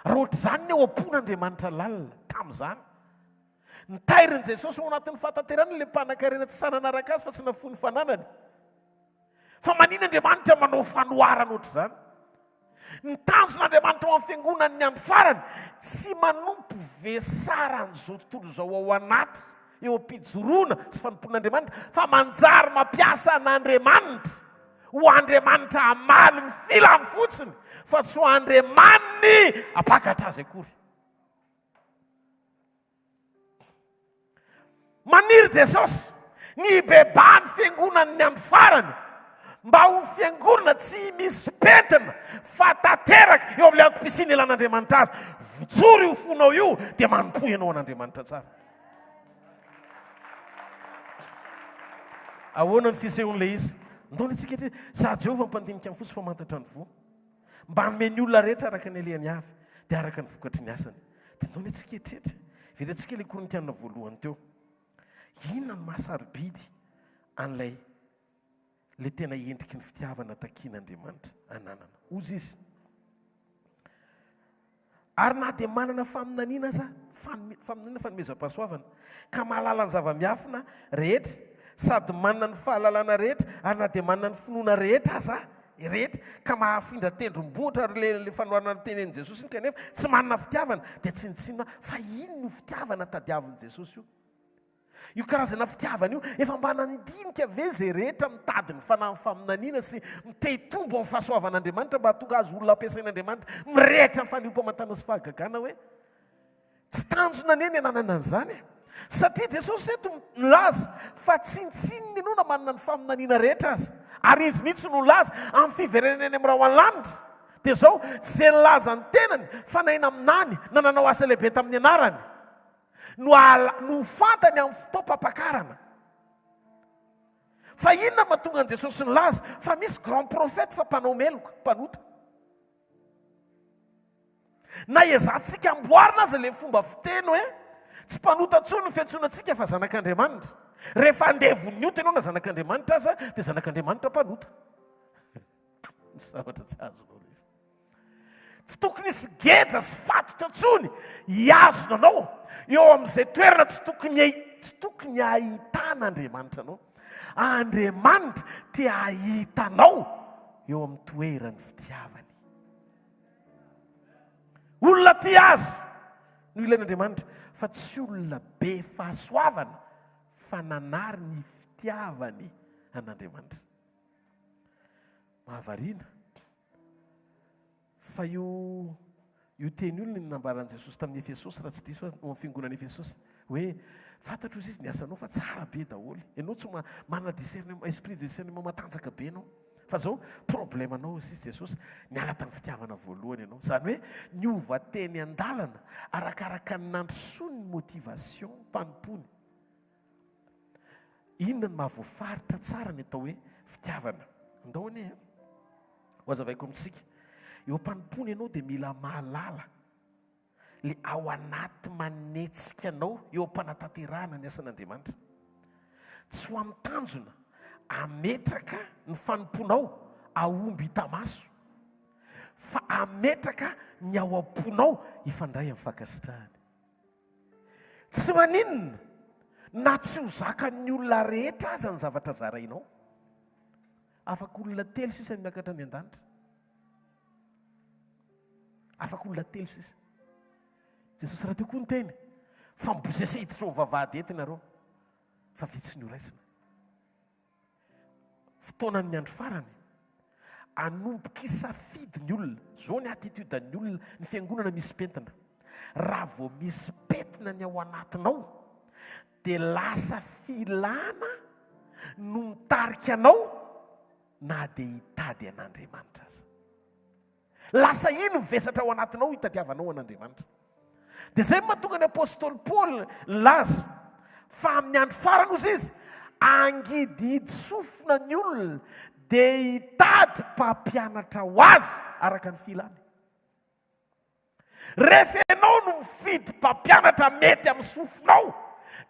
raha ohatra izany ny eo am-pon'Andriamanitra lalina tamin'izany. Nitairin' Jesosy ao anatin'ny fahatanterana ilay mpanan-karena tsy sananaraka azy fa tsy nafony fananany. Fa manina Andriamanitra manao fanoharana ohatr'izany. Nitanjon'Andriamanitra ao amin'ny fiangonany ny andro farany tsy manompo vesaran'izao tontolo izao ao anaty eo am-pijoroana sy fanompon'Andriamanitra fa manjary mampiasa an'Andriamanitra ho Andriamanitra amaly ny filany fotsiny fa tsy ho Andriamaniny ampakatra azy akory. Maniry Jesosy ny bebany fiangonany ny andro farany mba ho fiangonana tsy misy pentina fa tanteraka eo amin'ilay antom-pisiny ilan'Andriamanitra azy. Vojory io fonao io dia manompo ianao an'Andriamanitra tsara. Ahoana ny fisehoan'ilay izy? Ndao nitsika hoe za Jehovah mpandinika amin'ny fosy famantatra ny vo mba hanome olona rehetra araka ny alehany avy dia araka ny vokatry ny asany. Dia ndao nitsika etretra verantsika ilay korintianina voalohany teo. Inona ny mahasarobidy an'ilay le tena endriky ny fitiavana takian'Andriamanitra ananana. Ozy izy. Ary na dia manana faminaniana aza, faminaniana fanomezam-pahasoavana, ka mahalala ny zava-miafina rehetra, sady manana ny fahalalana rehetra, ary na dia manana ny finoana rehetra aza, rehetra, ka mahafindra tendrombohitra ary le fanoharana ny tenenin' Jesosy ny kanefa tsy manana fitiavana, dia tsy nitsinona fa ino no fitiavana tadiavin'i Jesosy io? Io karazana fitiavana io efa mba nandinika ve zay rehetra mitady ny fanahy faminaniana sy mitehitombo amin'ny fahasoavan'Andriamanitra mba hatonga azy olona ampiasain'Andriamanitra mirehitra ny faniompamatana sy fahagagana hoe tsy tanjona neny ananana an'izany. Satria Jesosy eto nilaza fa tsinitsininy ianao na manana ny faminaniana rehetra azy ary izy mihitsy no nilaza amin'ny fivereneny amin'ny raha an-lanitra. Dia zao zay nilaza ny tenany fa naina aminany na nanao asa lehibe tamin'ny anarany no fantany amin'ny fotoam-pampakarana. Fa inona mahatonga an' Jesosy nilaza fa misy grand prophète fa mpanao meloka, mpanota. Na ezatsika amboarina azy ilay fomba fiteny hoe tsy mpanota ntsony no fiantsonantsika fa zanak'Andriamanitra. Rehefa andevon'ny ota ianao na zanak'Andriamanitra aza dia zanak'Andriamanitra mpanota. Zavatra tsy azonao izy. Tsy tokony hisy geja sy fatotra ntsony hiazona anao eo amin'izay toerana tsy tokony ahitan'Andriamanitra anao. Andriamanitra tia ahitanao eo amin'ny toerany fitiavany. Olona tia azy no ilain'Andriamanitra fa tsy olona be fahasoavana fa nanary ny fitiavany an'Andriamanitra. Mahavariana fa io teny olona ny nambaran'i Jesosy tamin'ny Efesosy raha tsy diso ao amin'ny fiangonan'i Efesosy hoe fantatro izy ny asanao fa tsara be daholo. Ianao tsy manana discernement, esprit de discernement matanjaka be ianao. Fa zao problème anao izy Jesosy niala tamin'ny fitiavana voalohany ianao. Zany hoe niova teny an-dalana arakaraka ny nandrosoa ny motivation mpanompoany inona ny mahavoafaritra tsara ny atao hoe fitiavana. Andao anie ho azavaiko amintsika, eo ampanompony ianao dia mila mahalala le ao anaty manetsika anao eo ampanataterahana ny asan'Andriamanitra. Tsy ho amin'ny tanjona ametraka ny fanomponao aomby hitamaso, fa ametraka ny ao am-ponao ifandray amin'ny fankasitrahany. Tsy maninona na tsy ho zakan'ny olona rehetra aza ny zavatra zarainao. Afaka olona telo sisa ny miakatra any an-danitra. Afaka olona telo sisa. Jesosy raha teo koa ny teny fa mibosese hiditra ho vavahady ety nareo fa vitsy ny oraisina. Fotoanany andro farany anomboka isafidy ny olona, zao ny attitude-ny olona, ny fiangonana misy pentina. Raha vao misy pentina ny ao anatinao dia lasa filana no mitarika anao na dia hitady an'Andriamanitra aza. Lasa iny mivesatra ao anatinao hitadiavanao an'Andriamanitra. Dia izay mahatonga ny apôstôly Paoly laza fa amin'ny andro farany ozy izy angidihidy sofina ny olona dia hitady mpampianatra ho azy araka ny filany. Rehefa ianao no mifidy mpampianatra mety amin'ny sofinao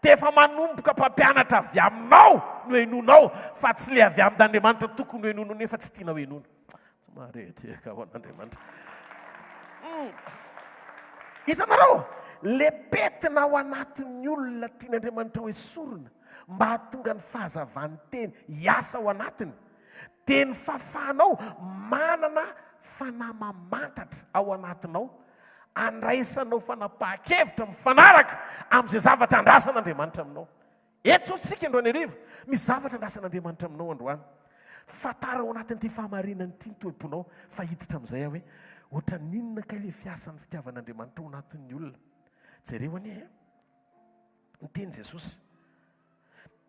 dia efa manomboka mpampianatra avy aminao no henonao, fa tsy le avy amin'Andriamanitra tokony ho henonao nefa tsy tianao henono. Marety ho an'Andriamanitra. Hitanareo, le petina ao anatin'ny olona tian'Andriamanitra hoe sorona mba hahatonga ny fahazavany teny hiasa ao anatiny, dia ny fahafahanao manana fanamamantatra ao anatinao, andraisanao fanapahan-kevitra mifanaraka amin'izay zavatra andrasan'Andriamanitra aminao. Eto tsika androany arivo, misy zavatra andrasan'Andriamanitra aminao androany. Fatara ao anatin'ity fahamarinany ity ny toe-ponao fa hiditra amin'izay aho hoe ohatra ninona kay le fiasan'ny fitiavan'Andriamanitra ao anatin'ny olona. Jereo anie ny teny Jesosy.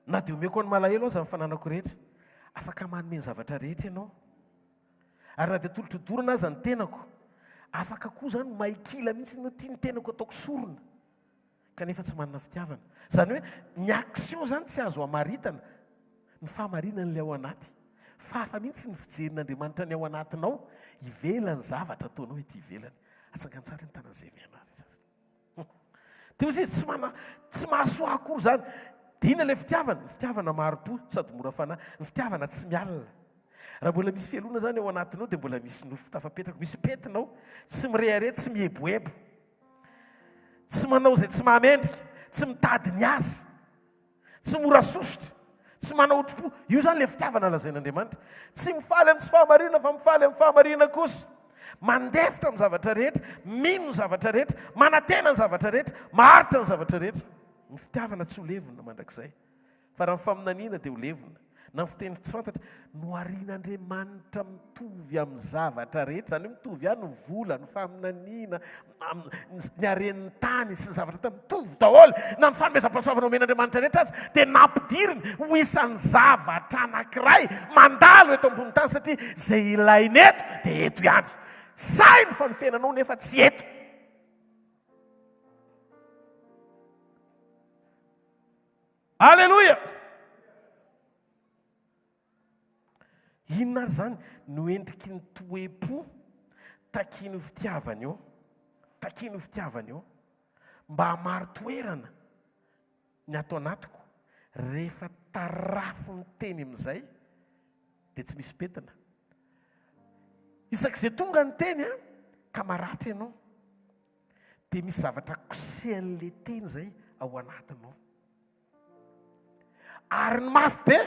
Na dia omeko ny malahelo aza amin'ny fananako rehetra, afaka manome ny zavatra rehetra ianao. Ary na dia tolotrodorana aza ny tenako, afaka koa zany maikila mihitsy no tia ny tenako ataoko sorona, kanefa tsy manana fitiavana. Zany hoe ny action zany tsy azo hamaritana, ny fahamarinana ilay ao anaty. Fa hafa mihitsy ny fijerin'Andriamanitra ny ao anatinao ivelany zavatra ataonao ety ivelany. Atsangany tsara ny tanan'izay mianary. Teo izy tsy mahasoa akory zany. Dina ilay fitiavana, ny fitiavana maro-po sady mora fanahy, ny fitiavana tsy mialina. Raha mbola misy fialona zany ao anatinao dia mbola misy nofo tafapetraka, misy petinao, tsy mirehare, tsy mieboebo, tsy manao izay tsy mahamendrika, tsy mitady ny azy, tsy mora sosotra, tsy manao otro-po. Io zany ilay fitiavana lazain'Andriamanitra. Tsy mifaly amin'ny tsy fahamarina fa mifaly amin'ny fahamarina kosa. Mandefitra amin'ny zavatra rehetra, mino ny zavatra rehetra, manantena ny zavatra rehetra, maharitra ny zavatra rehetra. Ny fitiavana tsy ho levona mandrakizay, fa raha ny faminaniana dia ho levona. Na ny fiteny tsy fantatra, no arian'Andriamanitra mitovy amin'ny zavatra rehetra. Zany hoe mitovy ihany ny vola, ny faminaniana, ny haren'ny tany sy ny zavatra rehetra mitovy daholo. Na ny fanomezam-pahasoavana omen'Andriamanitra rehetra azy dia nampidiriny ho isan'ny zavatra anankiray mandalo eto ambony tany, satria izay ilainy eto dia eto ihany. Sainy fa ny fiainanao nefa tsy eto. Alleluia. Inona ary zany no endriky ny toe-po takia ny fitiavana eo, takia ny fitiavana eo, mba hamaro toerana ny ato anatiko. Rehefa tarafo ny teny amin'izay dia tsy misy petina. Isak'izay tonga ny teny ka maratra ianao dia misy zavatra kosehan'ilay teny izay ao anatinao. Ary ny mafy be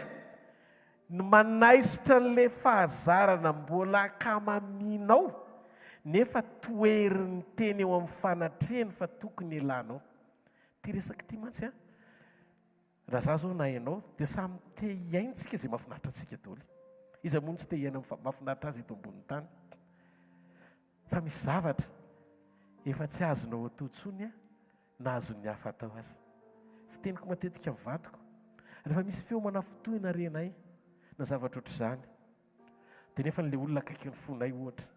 ny manaisitra n'ilay fahazarana mbola akamaminao nefa toerin'ny teny eo amin'ny fanatrehany fa tokony ilanao. Ty resaka ty mantsy raha za zao na ianao dia samy te hiaintsika izay mahafinaritra antsika daholo. Izy moa tsy te hiaina mahafinaritra azy eto ambony tany, fa misy zavatra efa tsy azonao atao intsony na azon'ny hafa atao azy. Fiteniko matetika amin'ny vadiko, rehefa misy feo manafotoina renay na zavatra ohatr'izany dia nefa n'ilay olona akaiky ny fonay ohatra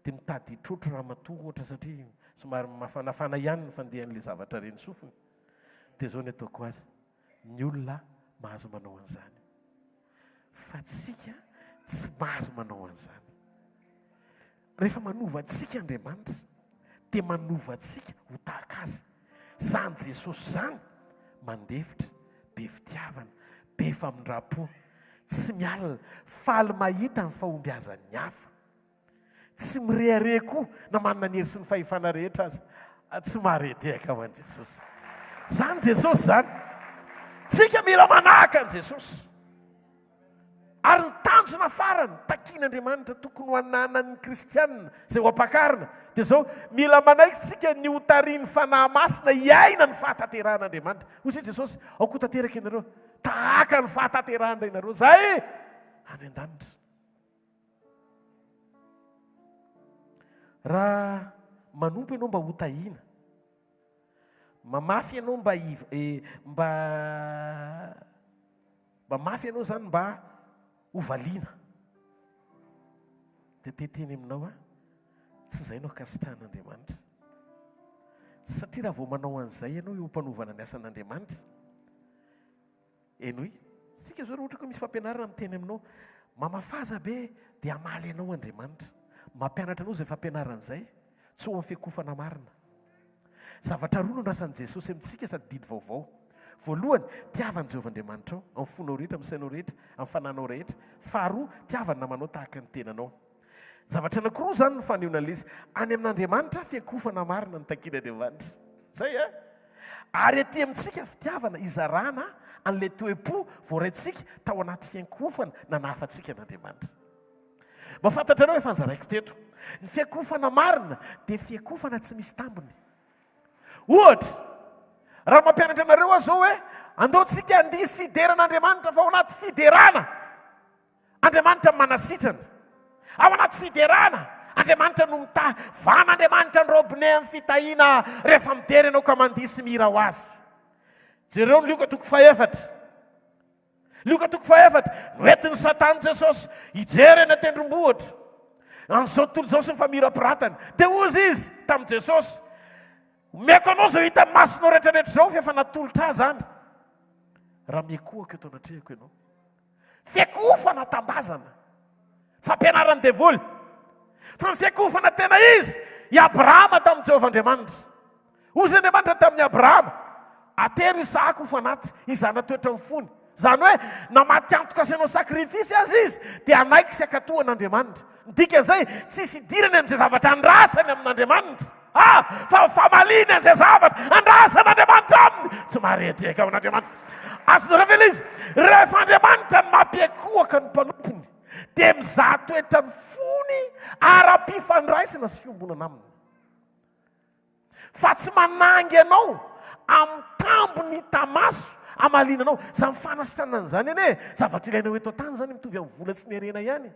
dia mitady hitrotro raha matoa ohatra, satria somary mafanafana ihany ny fandehan'ilay zavatra reny sofiny. Dia zao ny ataoko azy, ny olona mahazo manao an'izany fa tsika tsy mahazo manao an'izany. Rehefa manova antsika Andriamanitra dia manova antsika ho tahaka azy. Zany Jesosy zany mandefitra be fitiavana, be famindram-po, tsy mialina, faly mahita ny fahombiazan'ny hafa, tsy mirehare koa na manana ny hery sy ny fahefana rehetra azy. Tsy maharetehaka ho an'i Jesosy. Zany Jesosy zany. Tsika mila manahaka an' Jesosy. Ary ny tanjona farany takian'Andriamanitra tokony ho ananan'ny kristianina izay ho ampakarina dia zao, mila manaiky tsika ny hotariany fanahy masina hiaina ny fahatanteran'Andriamanitra. Hoy isy Jesosy, ao koa tanteraka ianareo tahaka ny fahatanterahana ianareo zay any an-danitra. Raha manompo ianao mba ho tahina, mamafy ianao mba mafy ianao zany mba ho valiana, dia teteny aminao tsy izay no kasitrahan'Andriamanitra. Satria raha vao manao an'izay ianao eo mpanovana ny asan'Andriamanitra. Enoy, sika zao ohatra koa misy fampianarana miteny aminao, mamafaza be dia amaly ianao Andriamanitra. Mampianatra anao izay fampianaran'izay, tsy ho amin'ny fiakofana marina. Zavatra roa no nasan'i Jesosy amintsika sady didy vaovao. Voalohany, tiavany Jehovahandriamanitra ao, amin'ny fonao rehetra, amin'ny sainao rehetra, amin'ny fananao rehetra. Faharoa, tiavany namanao tahaka ny tenanao. Zavatra anankiroa zany no fanehoana an'ilay any amin'Andriamanitra fiakofana marina ny takian'Andriamanitra. Zay a. Ary aty amintsika fitiavana izarana an'ilay toe-po voaraintsika tao anaty fiakofana nanahafantsika n'Andriamanitra. Mahafantatra anao efa nizaraiko teto. Ny fiakofana marina dia fiakofana tsy misy tambiny. Ohatra, raha mampianatra anareo aho zao hoe andaontsika handisy fideran'Andriamanitra fa ao anaty fiderana, Andriamanitra manasitrana. Ao anaty fiderana, Andriamanitra no mitahy. Van'Andriamanitra ny robine amin'ny fitahiana rehefa midery ianao ka mandisy mira ho azy. Jereo ny Luka 4:4. Luka 4:4. Noentin'ny Satana Jesosy hijery eny an-tendrombohitra. An'izao tontolo izao sy ny famirapiratany. Dia ozy izy tamin'i Jesosy, meko anao zao hita masonao rehetrarehetra zao fa efa natolotra zany. Raha miekohaka eto anatrehako ianao. Fiakofana tambazana. Fampianaran'ny devoly. Fa ny fiakofana tena izy, i Abrahama tamin'i Jehovahandriamanitra. Ozy Andriamanitra tamin'ny Abrahama, atero Isaka ho fanaty izana toetra ny fony. Zany hoe namaty antoka asianao sakrifisy azy izy dia anaiky sy akatohan'Andriamanitra. Dikan'izay tsisy idirany amin'izay zavatra andrasany amin'Andriamanitra. Fa famaliny an'izay zavatra andrasan'Andriamanitra aminy. Tsy maharetehaka amin'Andriamanitra. Azonareo ve ilay izy, rehefa Andriamanitra ny mampiakohaka ny mpanompony dia mizaha toetra ny fony ara-pifandraisana sy fiombonana aminy. Fa tsy manangy ianao amin'ny tambony tamaso amalinanao. Zany fanasitranana zany ane, zavatra ilainao eto an-tany zany mitovy amin'ny vola sy ny arena ihany.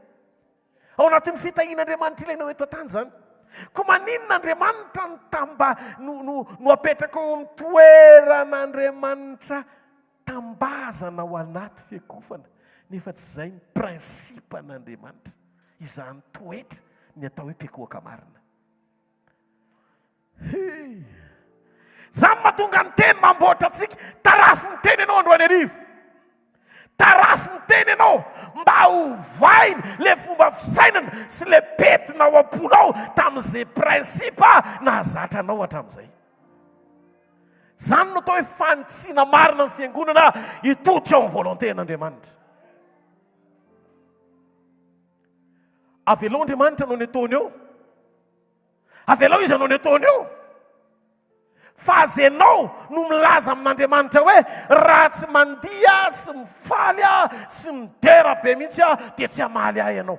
Ao anatin'ny fitahian'Andriamanitra ilainao eto an-tany zany. Ko maninona Andriamanitra ny tamba no apetraka eo amin'ny toeran'Andriamanitra tambazana ao anaty fiakofana. Nefa tsy izay ny prinsipan'Andriamanitra. Izany toetra ny atao hoe mpiakohaka marina. Zany mahatonga ny teny mamboatra antsika. Tarafy ny teny ianao androany arivo. Tarafy ny teny ianao mba hovainy le fomba fisainana sy le petina ao am-ponao tamin'izay prinsipa nahazatra anao hatramin'izay. Zany no atao hoe fanitsiana marina ny fiangonana hitodika ao amin'ny volontén'Andriamanitra. Avelao Andriamanitra anao ny ataony eo. Avelao izy anao ny ataony eo. Fa azy ianao no milaza amin'Andriamanitra hoe raha tsy mandia sy mifaly sy midera be mihitsy dia tsy hamaly ahy ianao.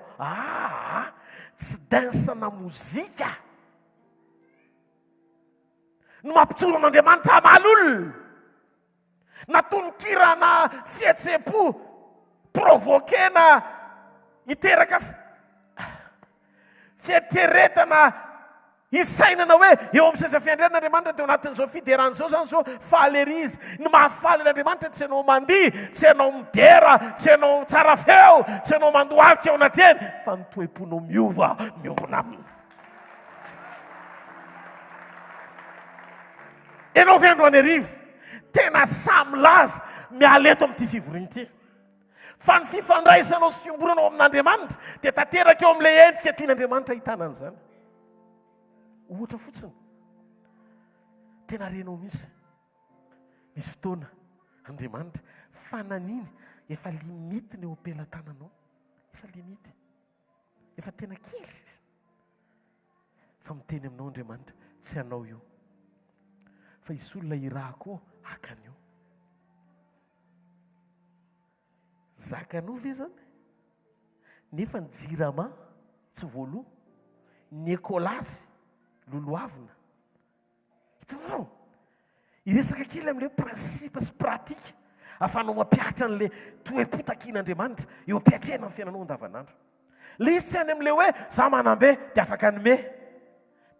Tsy dansana mozika no mampitoro an'Andriamanitra hamaly olona. Natonikirana fihetsepo provokena hiteraka fieritreretana isainana hoe eo amin'ny seza fiandrian'Andriamanitra teo anatin'izao fideran'izao zany zao faly ery izy. Ny mahafaly n'Andriamanitra tsy ianao mandia, tsy ianao midera, tsy ianao tsara feo, tsy ianao mandohalika ao anatreny, fa ny toe-ponao miomana aminy. Ianao ve androany arivo, tena samy laza miala eto amin'ity fivoriana ity. Fa ny fifandraisanao sy fiomboranao amin'Andriamanitra dia tanteraka eo amin'ilay endrika tian'Andriamanitra ahitana an'izany. Ohatra fotsiny, tena renao misy fotoana Andriamanitra fananiny efa limity ny eo am-pelantananao, efa limity, efa tena kely sisa. Fa miteny aminao Andriamanitra, tsy anao io, fa isy olona irahako hakan'io. Zakanao ve zany? Nefa ny Jirama tsy voaloha, Nikolasy loloavina. Hitanao? Iresaka kely amin'ilay prinsipa sy pratika ahafahanao mampiatra an'ilay toe-po takian'Andriamanitra eo am-piatrehana amin'ny fiainanao andavanandro. Le izy tsy any amin'ilay hoe za manambe dia afaka nome,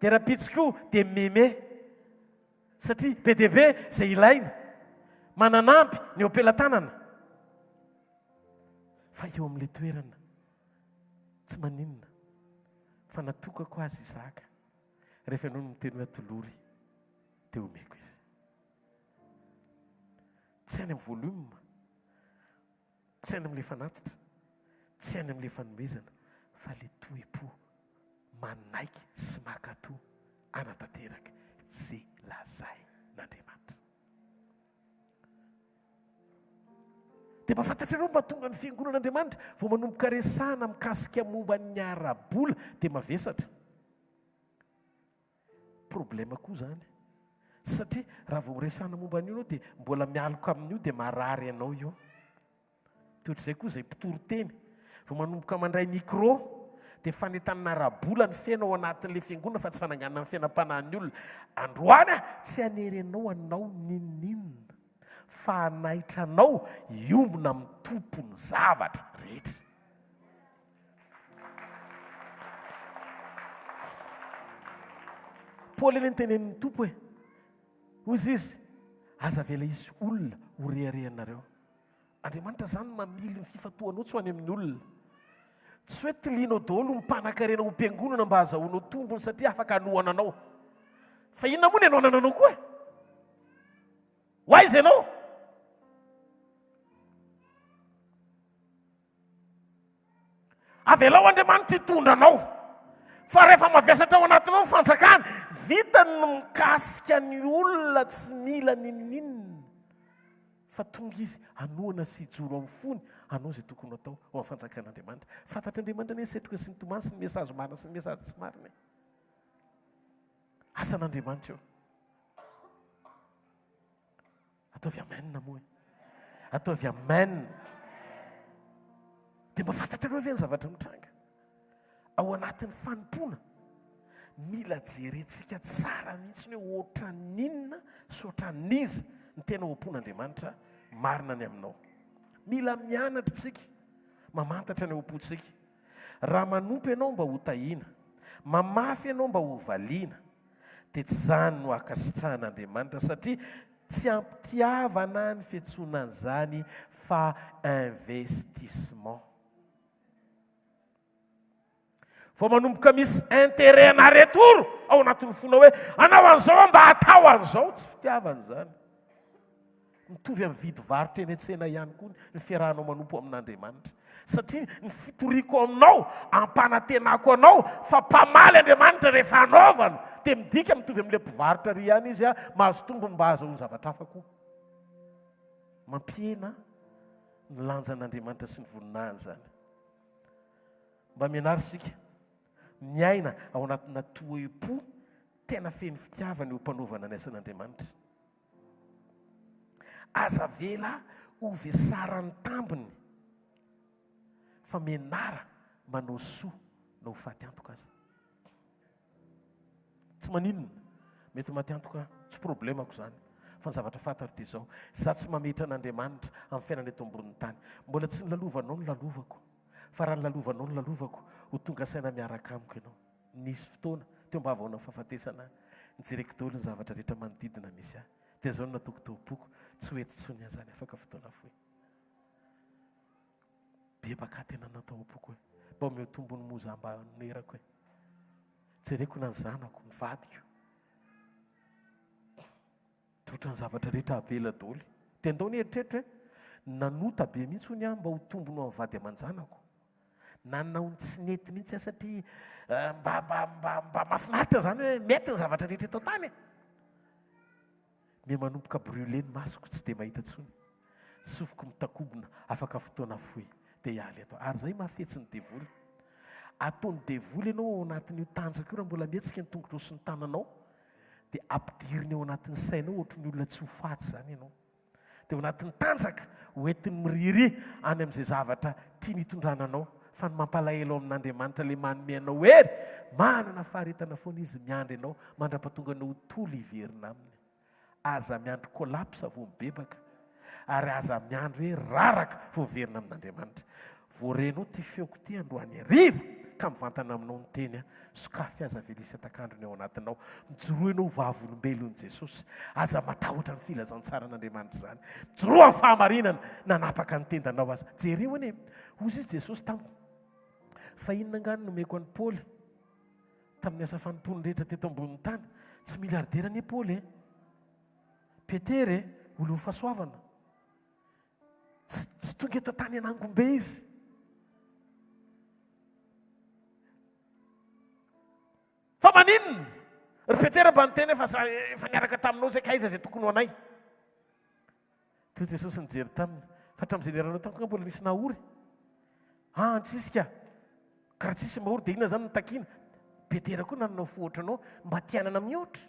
dia rapitsiko dia meme, satria be dia be izay ilaina, mananampy ny eo am-pelantanana. Fa eo amin'ilay toerana tsy maninona fa natokako azy Isaka, rehefa ianao no miteny hoe atolory dia omeko izy. Tsy any amin'ny volume, tsy any amin'ilay fanatitra, tsy any amin'ilay fanomezana, fa ilay toe-po manaiky sy maka-to anatanteraka izay lazain'Andriamanitra. Dia mba fantatrareo mba tonga ny fiangonan'Andriamanitra vao manomboka resahana mikasika momba ny ara-bola dia mavesatra. Problema koa zany, satria raha vao resahana momba an'io ianao dia mbola mialoka amin'io dia marary ianao io. Toetr'izay koa izay mpitoro teny, vao manomboka mandray micro dia fanentanana ara-bola ny fiainao anatin'ilay fiangonana fa tsy fananganana ny fiainam-panahin'ny olona. Androany tsy hanerenao anao ninninona, fa hanaitranao iombona amin'ny tompony zavatra rehetra. Paoly eny nytenenin'ny tompo hoe, hozy izy, aza vela izy olona ho reharehanareo. Andriamanitra zany mamily ny fifatoanao tsy ho any amin'ny olona. Tsy hoe tilianao daholo mmpanan-karena ho mpiangonana mba hahazahoanao tombony satria afaka hanohana anao. Fa inona moa ny hanohana anao koa? Ho aiza ianao? Avelao Andriamanitra hitondra anao. Fa rehefa maviasatra ao anatinao ny fanjakana, vitany mikasika ny olona tsy mila ninninona. Fa tonga izy hanohana sy hijoro amin'ny fony, hanao izay tokony atao ao amin'ny fanjakan'Andriamanitra. Fantatr'Andriamanitra ny setroka sy ny tomany sy ny mesazy marina sy ny mesazy tsy marina. Asan'Andriamanitra eo. Ataovy amen moa. Ataovy amen. Dia mba fantatrareo ve ny zavatra mitranga? Ao anatin'ny fanompona, mila jerentsika tsara mihitsy hoe oatra ninona sy oatra niza ny tena oampon'Andriamanitra marina ny aminao. Mila mianatra tsika, mamantatra ny oampontsika. Raha manompy ianao mba ho tahiana, mamafy ianao mba ho valiana, dia tsy zany no akasitrahan'Andriamanitra satria tsy ampitiavana ny fiantsoanan'izany fa investissement. Vao manomboka misy intérêt na retour ao anatin'ny fona hoe anao an'izao mba atao an'izao, tsy fitiavan'izany. Mitovy amin'ny vidy varotra eny an-tsena ihany koa ny fiarahanao manompo amin'Andriamanitra. Satria ny fitoriako aminao, ampanantenako anao, fa mpamaly Andriamanitra rehefa hanaovana, dia midika mitovy amin'ilay mpivarotra ry ihany izy mahazo tombony mba ahazoany zavatra hafa koa. Mampihena ny lanjan'Andriamanitra sy ny voninahiny zany. Mba mianary sika miaina ao anatina toe-po tena feno fitiavana eo mpanaovana ny asan'Andriamanitra. Aza vela ho vesarany tambiny, fa menara manao soa na ho faty antoka aza. Tsy maninona, mety maty antoka, tsy problemako zany. Fa ny zavatra fantatra dia izao, za tsy mametra an'Andriamanitra amin'ny fiainana eto ambonin'ny tany. Mbola tsy ny lalovanao ny lalovako, fa raha ny lalovanao ny lalovako ho tonga saina miaraka amiko ianao. Nisy fotoana teo mba havaona fahafatesana nijereko daholo ny zavatra rehetra manodidina misy ahy. Dia izao no nataoko tompoko, tsy hoety tsony azany afaka fotoana fohy. Bebaka tena natao ampoko hoe mba omeo tombony moza mba nerako hoe jereko na ny zanako, ny vadiko. Totra ny zavatra rehetra avela daholo. Dia ndao ny eritreritra hoe nanota be mihitsy ony a mba ho tombonao amin'ny vady aman-janako nanao ny tsy nety mihitsy satria mba mafinaritra zany hoe mety ny zavatra rehetra etao tany e me manomboka brûlé ny masoko tsy dia mahita tsony sofoko mitakobona afaka fotoana fohy dia ialy atao ary zay mahafetsy ny devoly ataony devoly ianao ao anatin'io tanjaka io raha mbola mihetsika ny tongotrao sy ny tananao dia ampidiriny ao anatin'ny sainao ohatry ny olona tsy ho faty zany ianao dia ao anatin'ny tanjaka hoentiny miriry any amin'izay zavatra tia nitondrananao fa ny mampalahelo ao amin'Andriamanitra le manome anao hery manana faharetana foana izy miandry ianao mandra-pahatonga anao toly hiverina aminy aza miandry kolapsa vo mibebaka ary aza miandry hoe raraka vo verina amin'Andriamanitra voarenao ty feoko ty androany arivo ka mivantana aminao ny teny a sokafy aza velisy atakandrony ao anatinao mijoroa ianao vavolombelon'i Jesosy aza matahotra ny filazantsara an'Andriamanitra zany mijoroa amin'ny fahamarinana nanapaka ny tendanao aza jery eo anie ozy izy Jesosy tamiko fa inona angano nomeko an'i Paoly tamin'ny asa fanompony rehetra teto ambonin'ny tany tsy miliardera anie Paoly e Petery olo fahasoavana tsy tonga eto tany anangombe izy fa maninona ry Petera mba niteny fa niaraka taminao zay kaiza zay tokony ho anay teo Jesosy nijery taminy fa hatramin'izay leranao tamiko mbola nisy nahory tsisika karaha tsisy mahory dia inona zany notakiana Petera koa nananao fohatranao mba tianana mihoatra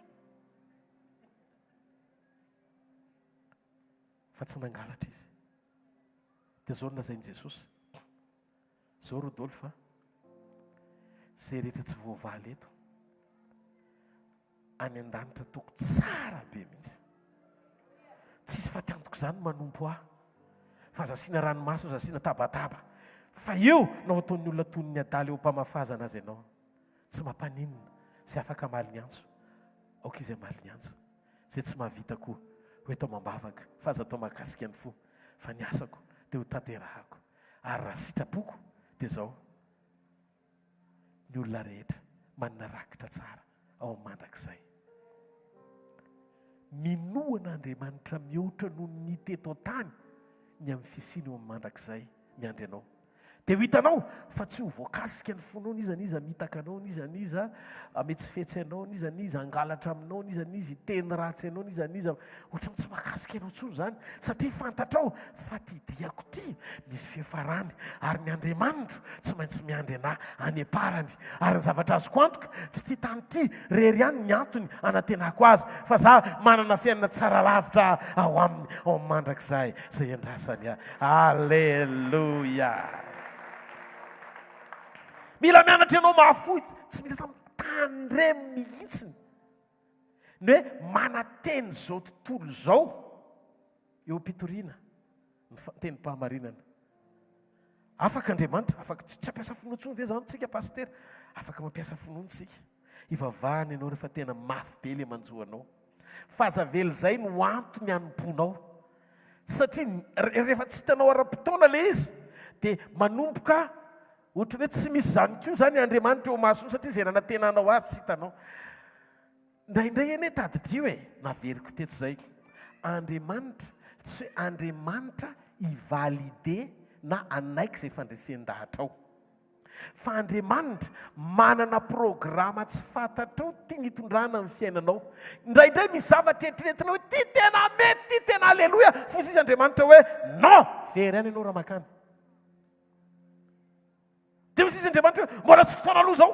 fa tsy nangalatra izy dia zao nazainy Jesosy zao Rodolphe zay rehetra tsy voavaly eto any an-danitra toko tsara be mihitsy tsisy fatiantoko zany manompo ahy fa zasiana ranomaso zasiana tabataba fa io nao ataon'ny olona ton'ny adaly eo mpamafazana azy ianao tsy mampaninona sy afaka maly ny antso aoka izay maly ny antso zay tsy mahavita koa hoe tao mambavaka fa aza tao mahakasika ny fo fa ny asako dia ho tanterahako ary raha sitrapoko dia zao ny olona rehetra manana rakitra tsara ao amin'ny mandrakizay minoan'Andriamanitra mihoatra noho ny teto tany ny amin'ny fisiny eo amin'ny mandrakizay miandry anao dia ho hitanao fa tsy ho voakasika ny fonao nizaniza mitaka anao nizaniza metsifetsy anao nizaniza angalatra aminao nizaniza teny ratsy anao nizaniza ohatrany tsy mahakasika anao tsony zany satria fantatrao fa tidiako ty misy fiafarany ary ny Andriamanitro tsy maintsy miandry anahy any aparany ary ny zavatra azoko antoka tsy tia tany ty rery ihany ny antony anatenako azy fa za manana fiainana tsara lavitra ao aminy ao amin'ny mandrakizay zay andrasany ahy alleloia mila mianatra ianao mahafoy tsy mila tany re mihitsiny ny hoe manateny zao tontolo zao eo ampitoriana ny teny mpahamarinana afaka Andriamanitra afaka tsy ampiasa fonoantsony ve zany tsika pastera afaka mampiasa fonoantsika ivavahana ianao rehefa tena mafy be le manjoanao fahazavely zay no antony anomponao satria rehefa tsy hitanao ara-potoana le izy dia manomboka ohatra hoe tsy misy zany koa zany Andriamanitra eo masony satria zay nanatenanao azy tsy hitanao indraindray eny tadidio e naveriko teto zay Andriamanitra tsy hoe Andriamanitra ivalide na anaiky zay fandresendahatra ao fa Andriamanitra manana programa tsy fantatrao tia nitondrana amin'ny fiainanao indraindray misy zavatra eritreretina hoe ty tena mety ty tena alleloia fosy izy Andriamanitra hoe non very any ianao raha makany dia misy izy Andriamanitra hoe mbola tsy fotoana aloha zao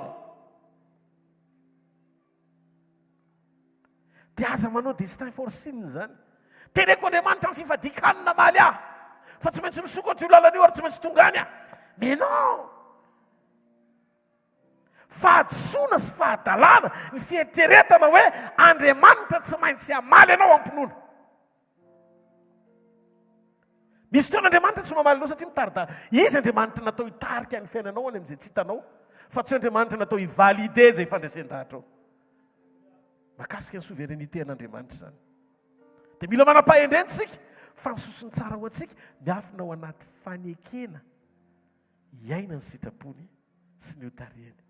dia aza manao destin forcine zany teneko Andriamanitra amin'ny fifadikanina maly ahy fa tsy maintsy misokatra io lalana io ary tsy maintsy tongany ahy mais non fahadisoana sy fahadalàna ny fieritreretana hoe Andriamanitra tsy maintsy hamaly ianao ampinoana misy fotoana Andriamanitra tsy mamaly anao satria mitarida izy Andriamanitra natao hitarika ny fiainanao any amin'izay tsy hitanao fa tsy Andriamanitra natao hivalide zay fandresendahatra ao mahakasika ny souveraineté an'Andriamanitra zany dia mila manam-pahendrentsika fa ny sosiny tsara ho antsika miafina ao anaty fanekena hiaina ny sitrapony sy ny hotariany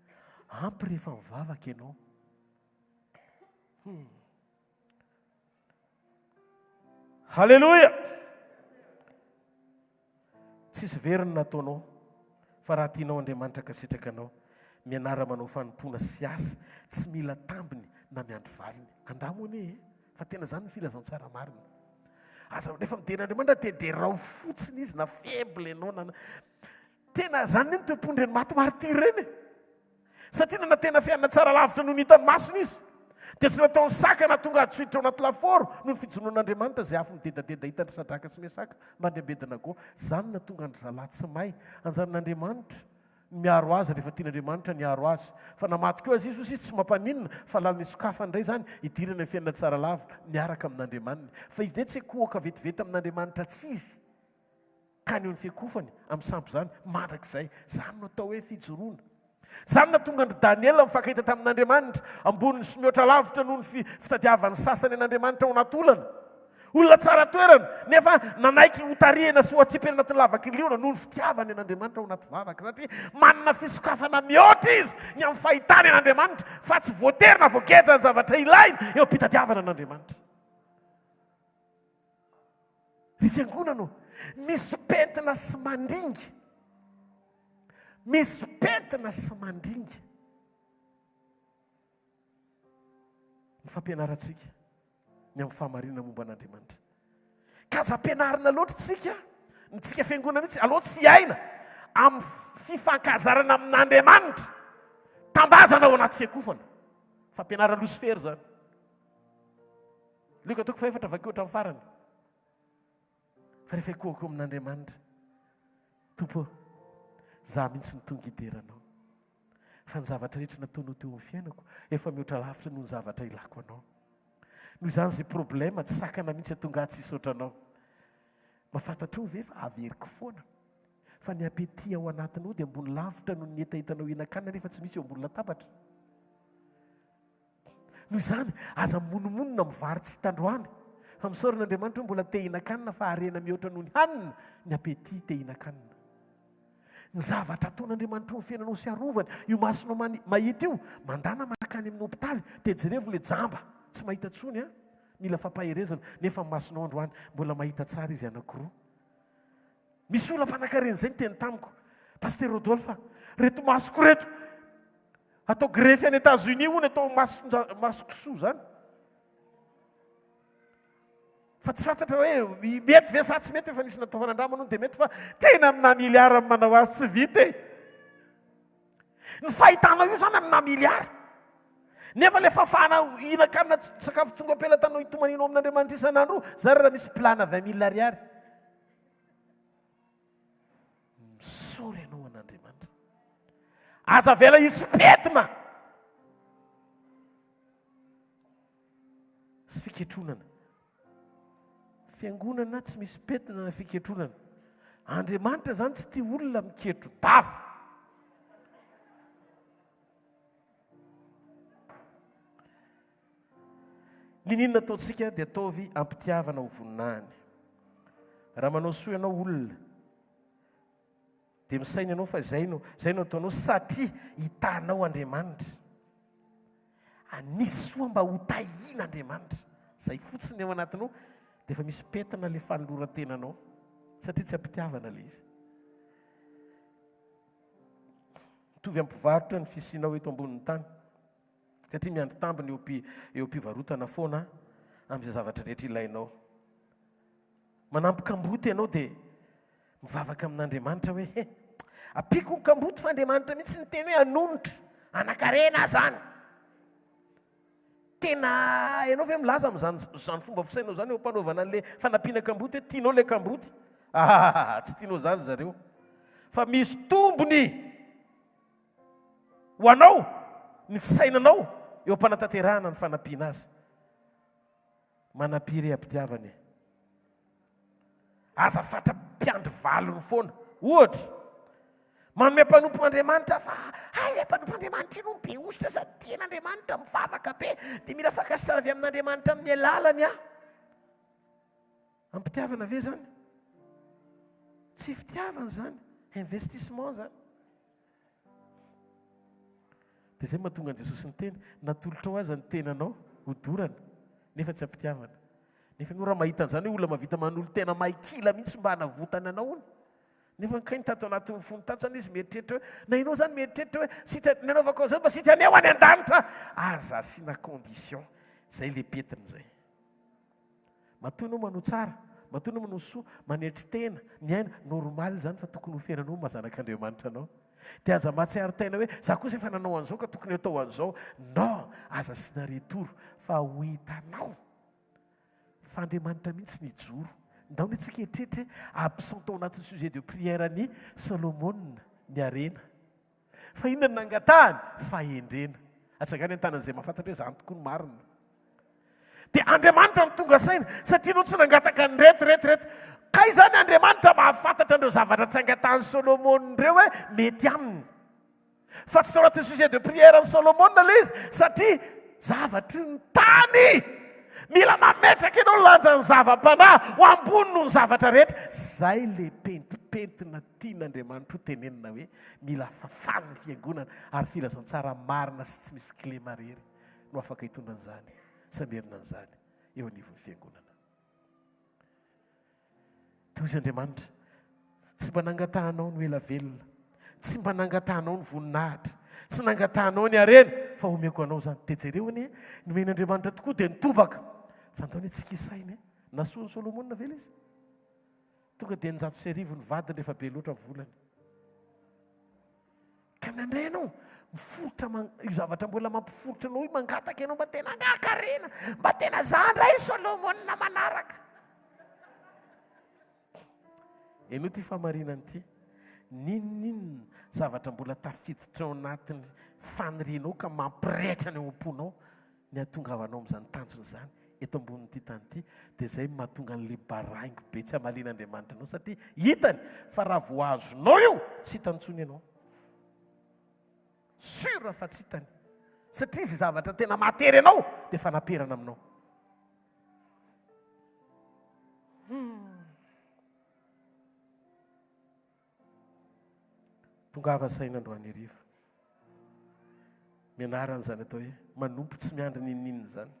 ampy rehefa mivavaka ianao halleloia tsisy veriny nataonao fa raha tianao Andriamanitra ka sitraka anao mianara manao fanompona sy asa tsy mila tambiny na miandry valiny andramony fa tena zany ny filazantsara marina aza rehefa miden'Andriamanitra de rao fotsiny izy na faible ianao na tena zany ny tompondreny maty reny satria na tena fianana tsara lavitra no nitany masony izy dia tsy nataony saka na tonga adsohitra ao anaty laforo noho ny fijonon'Andriamanitra zay afo midedadeda hitany sadraka sy mesaka mba ny ambedina go zany na tonga andry zalahy tsy may anjarin'Andriamanitra miaro azy rehefa tian'Andriamanitra niaro azy fa namaty keo azy izy tsy mampaninona fa lala nisokafa indray zany idirana ny fiainana tsara lavitra miaraka amin'Andriamanitra fa izy de tsy koaka vetivety amin'Andriamanitra tsy izy ka ny eo ny fiakofany amin'ny sampy zany mandrak'izay zany no atao hoe fijoroana zany na tonga andry Daniela mifankahita tamin'Andriamanitra amboniny sy mihoatra lavitra noho ny fitadiavan'ny sasany an'Andriamanitra ao anaty olana olona tsara toerana nefa nanaiky hotarihana sy hoatsipena anaty lavaky liona noho ny fitiavany an'Andriamanitra ao anaty vavaka satria manana fisokafana mihoatra izy ny amin'ny fahitany an'Andriamanitra fa tsy voaterina voageja ny zavatra ilainy eo am-pitadiavana an'Andriamanitra ry fiangonana misy pentina sy mandingy misy pentina sy mandingy ny fampianaratsika ny amin'ny fahamarinana momba an'Andriamanitra ka za ampianarina loatra tsika nitsika fiangonana mihitsy aloha tsy aina amin'ny fifankazarana amin'Andriamanitra tambazana ao anaty fiakofana fampianarana losifera zany lika toko faefatra vakeo hatramin'ny farany fa rehefa ikoako amin'Andriamanitra tompo za mihitsy ny tonga ideranao fa ny zavatra rehetra nataonao teo amin'ny fiainako efa mihoatra lavitra noho ny zavatra ilako anao noho izany zay problema tsy sakana mihitsy atonga tsy isotranao mafantatrao ve fa averiko foana fa ny apeti ao anatinao dia ambony lavitra noho ny etahitanao hinan-kanina nefa tsy misy eo ambony latabatra noho izany aza monomonona mivary tsy tandroany fa misaoran'Andriamanitra mbola te hinan-kanina fa harena mihoatra noho ny hanina ny apeti te hinan-kanina ny zavatra ataon'Andriamanitra ny fiainanao sy arovany io masonao mahita io mandana makany amin'ny hopitaly dia jerevo le jamba tsy mahita tsony mila fampaherezana nefa masonao androany mbola mahita tsara izy anankiroa misy olona mpanankaren'izay ny teny tamiko paster Rodolphe reto masoko reto atao grefy any États-Unis hono atao masokosoa zany fa tsy fantatra hoe mety ve sa tsy mety efa nisy natao fanandramana dia mety fa tena amina miliara manao azy tsy vita ny fahitanao io zany amina miliara nefa le fafana hinan-kanina sakafo tonga apela tanao hitomanino amin'Andriamanitra isan'andro zary raha misy plana 20 000 ariary misaory ianao an'Andriamanitra aza vela izy petina sy fiketronana fiangonana tsy misy petina na fiketronana Andriamanitra zany tsy tia olona miketro dava ninona ataontsika dia ataovy ampitiavana ho voninahiny raha manao soa ianao olona dia misaina ianao fa zay no ataonao satria hitanao Andriamanitra anisy soa mba ho tahina Andriamanitra zay fotsiny ao anatinao dia efa misy petina le fanoloran-tenanao satria tsy ampitiavana le izy mitovy ampivarotra ny fisianao eto ambonin'ny tany satria miandry tambiny eo am-pivarotana foana amin'izay zavatra rehetra ilainao manampy kamboty ianao dia mivavaka amin'Andriamanitra hoe ampiko ny kamboty fa Andriamanitra mihitsy ny teny hoe anonotra anakarena zany tena ianao ve milaza amin'izany fomba fisainao zany eo ampanaovana an'le fanampiana kamboty hoe tianao le kamboty tsy tianao zany zareo fa misy tombony ho anao ny fisainanao eo am-panatanterahana ny fanampiana azy manampiry ampitiavany aza fatra mpiandry valony foana ohatra manome mpanompo Andriamanitra fa le mpanompo Andriamanitra ino be ositra sady tian'Andriamanitra mivavaka be dia mila fankasitrana avy amin'Andriamanitra amin'ny alalany ampitiavana ve zany tsy fitiavana zany investissement zany dia zay mahatonga an' Jesosy ny teny natolotra ao aza ny tenanao hodorana nefa tsy ampitiavana nefa ianao raha mahita an'izany hoe olona mavita manolo tena maikila mihitsy mba hanavotana anao ony nefa kainy tato anatin'ny fony tato zany izy mieritreritra hoe na ianao zany mieritreritra hoe sitra nanaovako zao mba sitra aneo any an-danitra aza asiana condition zay le petiny zay matoa anao manao tsara matoa anao manao soa maneritry tena miaina normaly zany fa tokony ho fiainanao mazanak'Andriamanitra anao dia aza mahatsiaro taina hoe za kosa efa nanao an'izao ka tokony atao an'izao non aza asiana retoro fa ho hitanao fa Andriamanitra mihitsy ny joro ndao ny tsika eritreritra absent tao anatin'ny sujet de prière ny Solomona ny arena fa inona ny nangatahany fa endrena atsakany an-tanan'izay mahafantatra hoe zany tokoa ny marina dia Andriamanitra ny tonga saina satria anao tsy nangataka ny retoreto kay zany Andriamanitra mahafantatra andreo zavatra tsy angatahany Solomona ireo hoe mety aminy fa tsy tao anatin'ny sujet de prière ny Solomona le izy satria zavatry ny tany mila mametraka ianao lanjany zava-panahy ho ambony noho ny zavatra rehetra zay le pentipentina tian'Andriamanitra ho tenenina hoe mila fafaly ny fiangonana ary filazantsara marina sy tsy misy clé marery no afaka hitondran'izany samerina an'izany eo anivon'ny fiangonana toy izy Andriamanitra tsy mba nangatahanao ny ela velona tsy mba nangatahanao ny voninahitra tsy nangatahanao ny arena fa omeko anao zany dia jereo anie nomen'Andriamanitra tokoa dia nitobaka fa ntaony tsika isainy nasoa ny Solomona vela izy tonga dia ny 100 ny vadiny rehefa be loatra volany ka nandray ianao miforotra io zavatra mbola mampiforotra anao io mangataka ianao mba tena ngakarena mba tena zandray Solomona manaraka ianao ty famarinany ity ninonninona zavatra mbola tafiditra ao anatin'ny fanirianao ka mampirehitra ny ao am-ponao ny atongavanao amin'izany tanjony izany eto ambonin'ity tany ity dia zay mahatonga an'le baraingo be tsy hamalian'Andriamanitra anao satria hitany fa raha voazonao io tsy hitantsony ianao sura fa tsy hitany satria izy zavatra tena matery anao dia fanaperana aminao tongava sain'androany hariva mianarana zany atao hoe manompo tsy miandry ninninina zany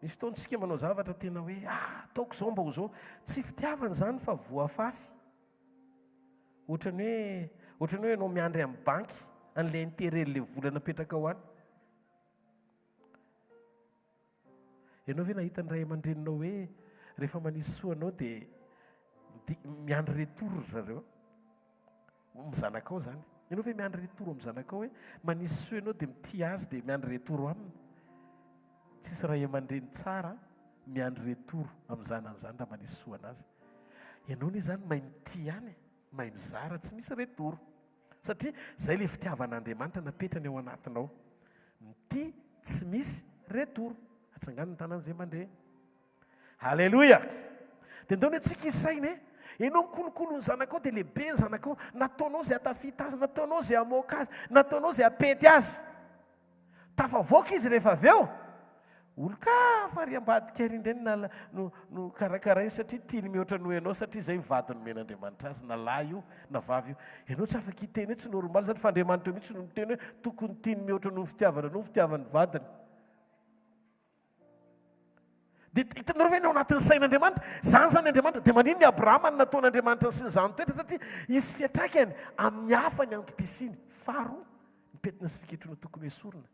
misy fotoantsika manao zavatra tena hoe ataoko zao mba ho zao tsy fitiavana zany fa voafafy ohatrany hoe ianao miandry amin'ny banky an'ilay intérêt-le vola napetraka ao any ianao ve nahita ny ray aman-dreninao hoe rehefa manisy soanao dia miandry retour zareo mizanakao zany ianao ve miandry retour amin'ny zanakao hoe manisy soa ianao dia mity azy dia miandry retour aminy tsisy ray aman-dreny tsara miandry retour amin'ny zanan'izany raha manisy soa anazy ianao ni zany mahay mity ihany mahay mizara tsy misy retour satria zay le fitiavan'Andriamanitra napetrany ao anatinao mity tsy misy retour atsangany ny tanan'izay mandeha halleloia dia ndao ny atsika isainy ianao mikolokolo ny zanakao dia lehibe ny zanakao nataonao zay atafita azy nataonao zay amoaka azy nataonao zay apety azy tafavoaka izy rehefa avy eo olo-ka fary ambadika ary indreny no karakarainy satria tiany mihoatra noho ianao satria zay mivady nomen'Andriamanitra azy na lahy io na vavy io ianao tsy afaka hiteny hoe tsy normaly zany fa Andriamanitra mihitsy no miteny hoe tokony tiany mihoatra noho fitiavana no fitiavany vadiny dia hitanareo ve ny ao anatin'ny sain'Andriamanitra zany zany Andriamanitra dia manino ny Abrahama ny nataon'Andriamanitra sy ny zany toetra satria izy fiatraikany amin'ny hafa ny antom-pisiny faharoa mipetina sy fiketrona tokony esorina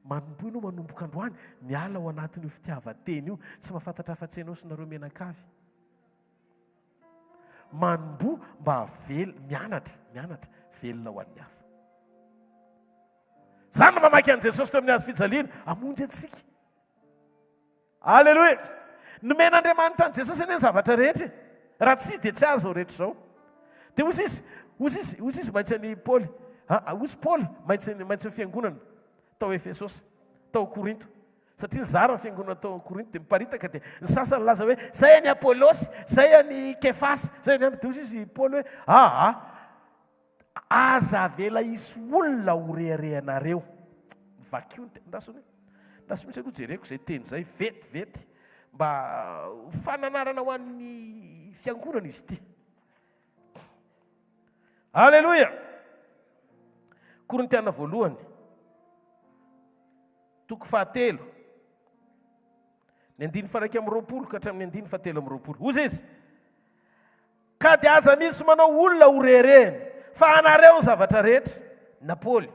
manombo ianao manomboka androany miala ao anatin'io fitiavan-teny io tsy mahafantatra afa-tsy ianao sy nareo menakavy manombo mba mianatra velona ho an'ny hafa zany no mamaky an' Jesosy teo amin'ny azo fijaliana amonjy antsika alleloia nomen'Andriamanitra an' Jesosy anie ny zavatra rehetra raha tsy izy dia tsy azo zao rehetra zao dia ozy izy maintsy any Paoly ozy Paoly maintsy ny fiangonana tao Efesosy tao Korinto satria nyzara ny fiangonana tao Korinto dia miparitaka dia ny sasany laza hoe zay any Apolosy zay any Kefasy zay any dia ozy izy Paoly hoe aza vela isy olona ho reharehanareo vakio ny ndasony misy aloha jereko zay teny zay vetivety mba fananarana ho an'ny fiangonana izy ity alleloia Korintiana voalohany toko 7 ny 9 faraky amin'ny 20 ka hatramin'ny 9 fatelo amin'ny 20 ozy izy ka dia aza misy manao olona ho rereny fa anareo ny zavatra rehetra na Paoly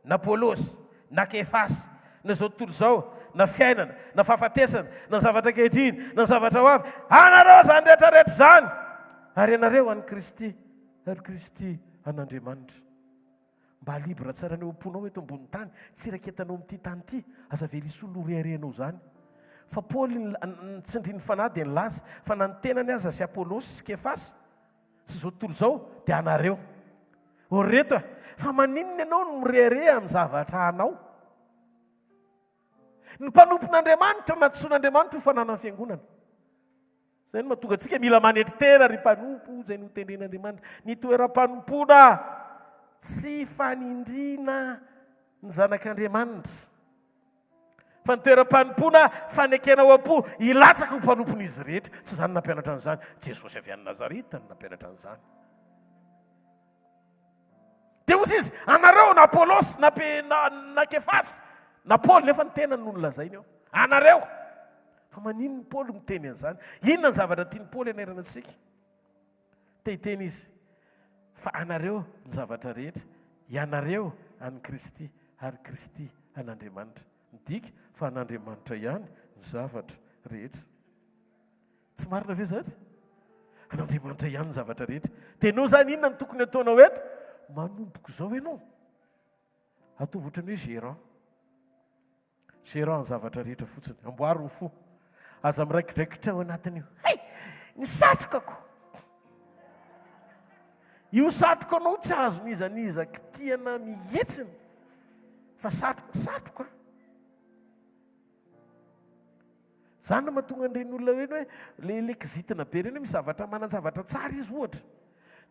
na Paulosy na Kefasy na zao tontolo zao na fiainana na fahafatesana na zavatra kehitriny na zavatra ho avy anareo zany rehetrarehetra zany ary anareo any Kristy ary Kristy an'Andriamanitra mba libra tsara ny omponao eto ambony tany tsy raketanao amin'ity tany ity aza velisy olona ho rerenao zany fa Paoly nitsindriny fanahy dia nilaza fa na ny tenany aza sy Apolosy sy Kefasy sy zao tontolo zao dia anareo reto fa maninona ianao no mirere amin'ny zavatra anao ny mpanompon'Andriamanitra natsoan'Andriamanitra ho fananany fiangonana zay no mahatonga antsika mila manetrotera ry mpanompo zay no tendren'Andriamanitra ny toeram-panompona tsy fanindriana ny zanak'Andriamanitra fa ny toeram-panompona fanekena ao am-po ilatsaka ho mpanompon'izy rehetra tsy zany nampianatra an'izany Jesosy avy any Nazareta no nampianatra an'izany dia ozy izy anareo na Apolosy na Kefasy na Paoly nefa ny tena no nolazainy eo anareo fa manino ny Paoly miteny an'izany inona ny zavatra tiany Paoly anairana antsika tehiteny izy fa anareo ny zavatra rehetra ianareo any Kristy ary Kristy an'Andriamanitra midika fa an'Andriamanitra ihany ny zavatra rehetra tsy marina ve zany an'Andriamanitra ihany ny zavatra rehetra dia enao zany inona ny tokony ataonao eto manomboko zao ianao ataovy ohatran'ny hoe gérant ny zavatra rehetra fotsiny amboary ho fo aza miraikidraikitra ao anatin'io hay ny satrokako io satroka anao tsy azo nizanizaka tiana mihetsiny fa satroka zany no mahatonga an'ireny olona hoe le kizitina be reny hoe misy zavatra manan-javatra tsara izy ohatra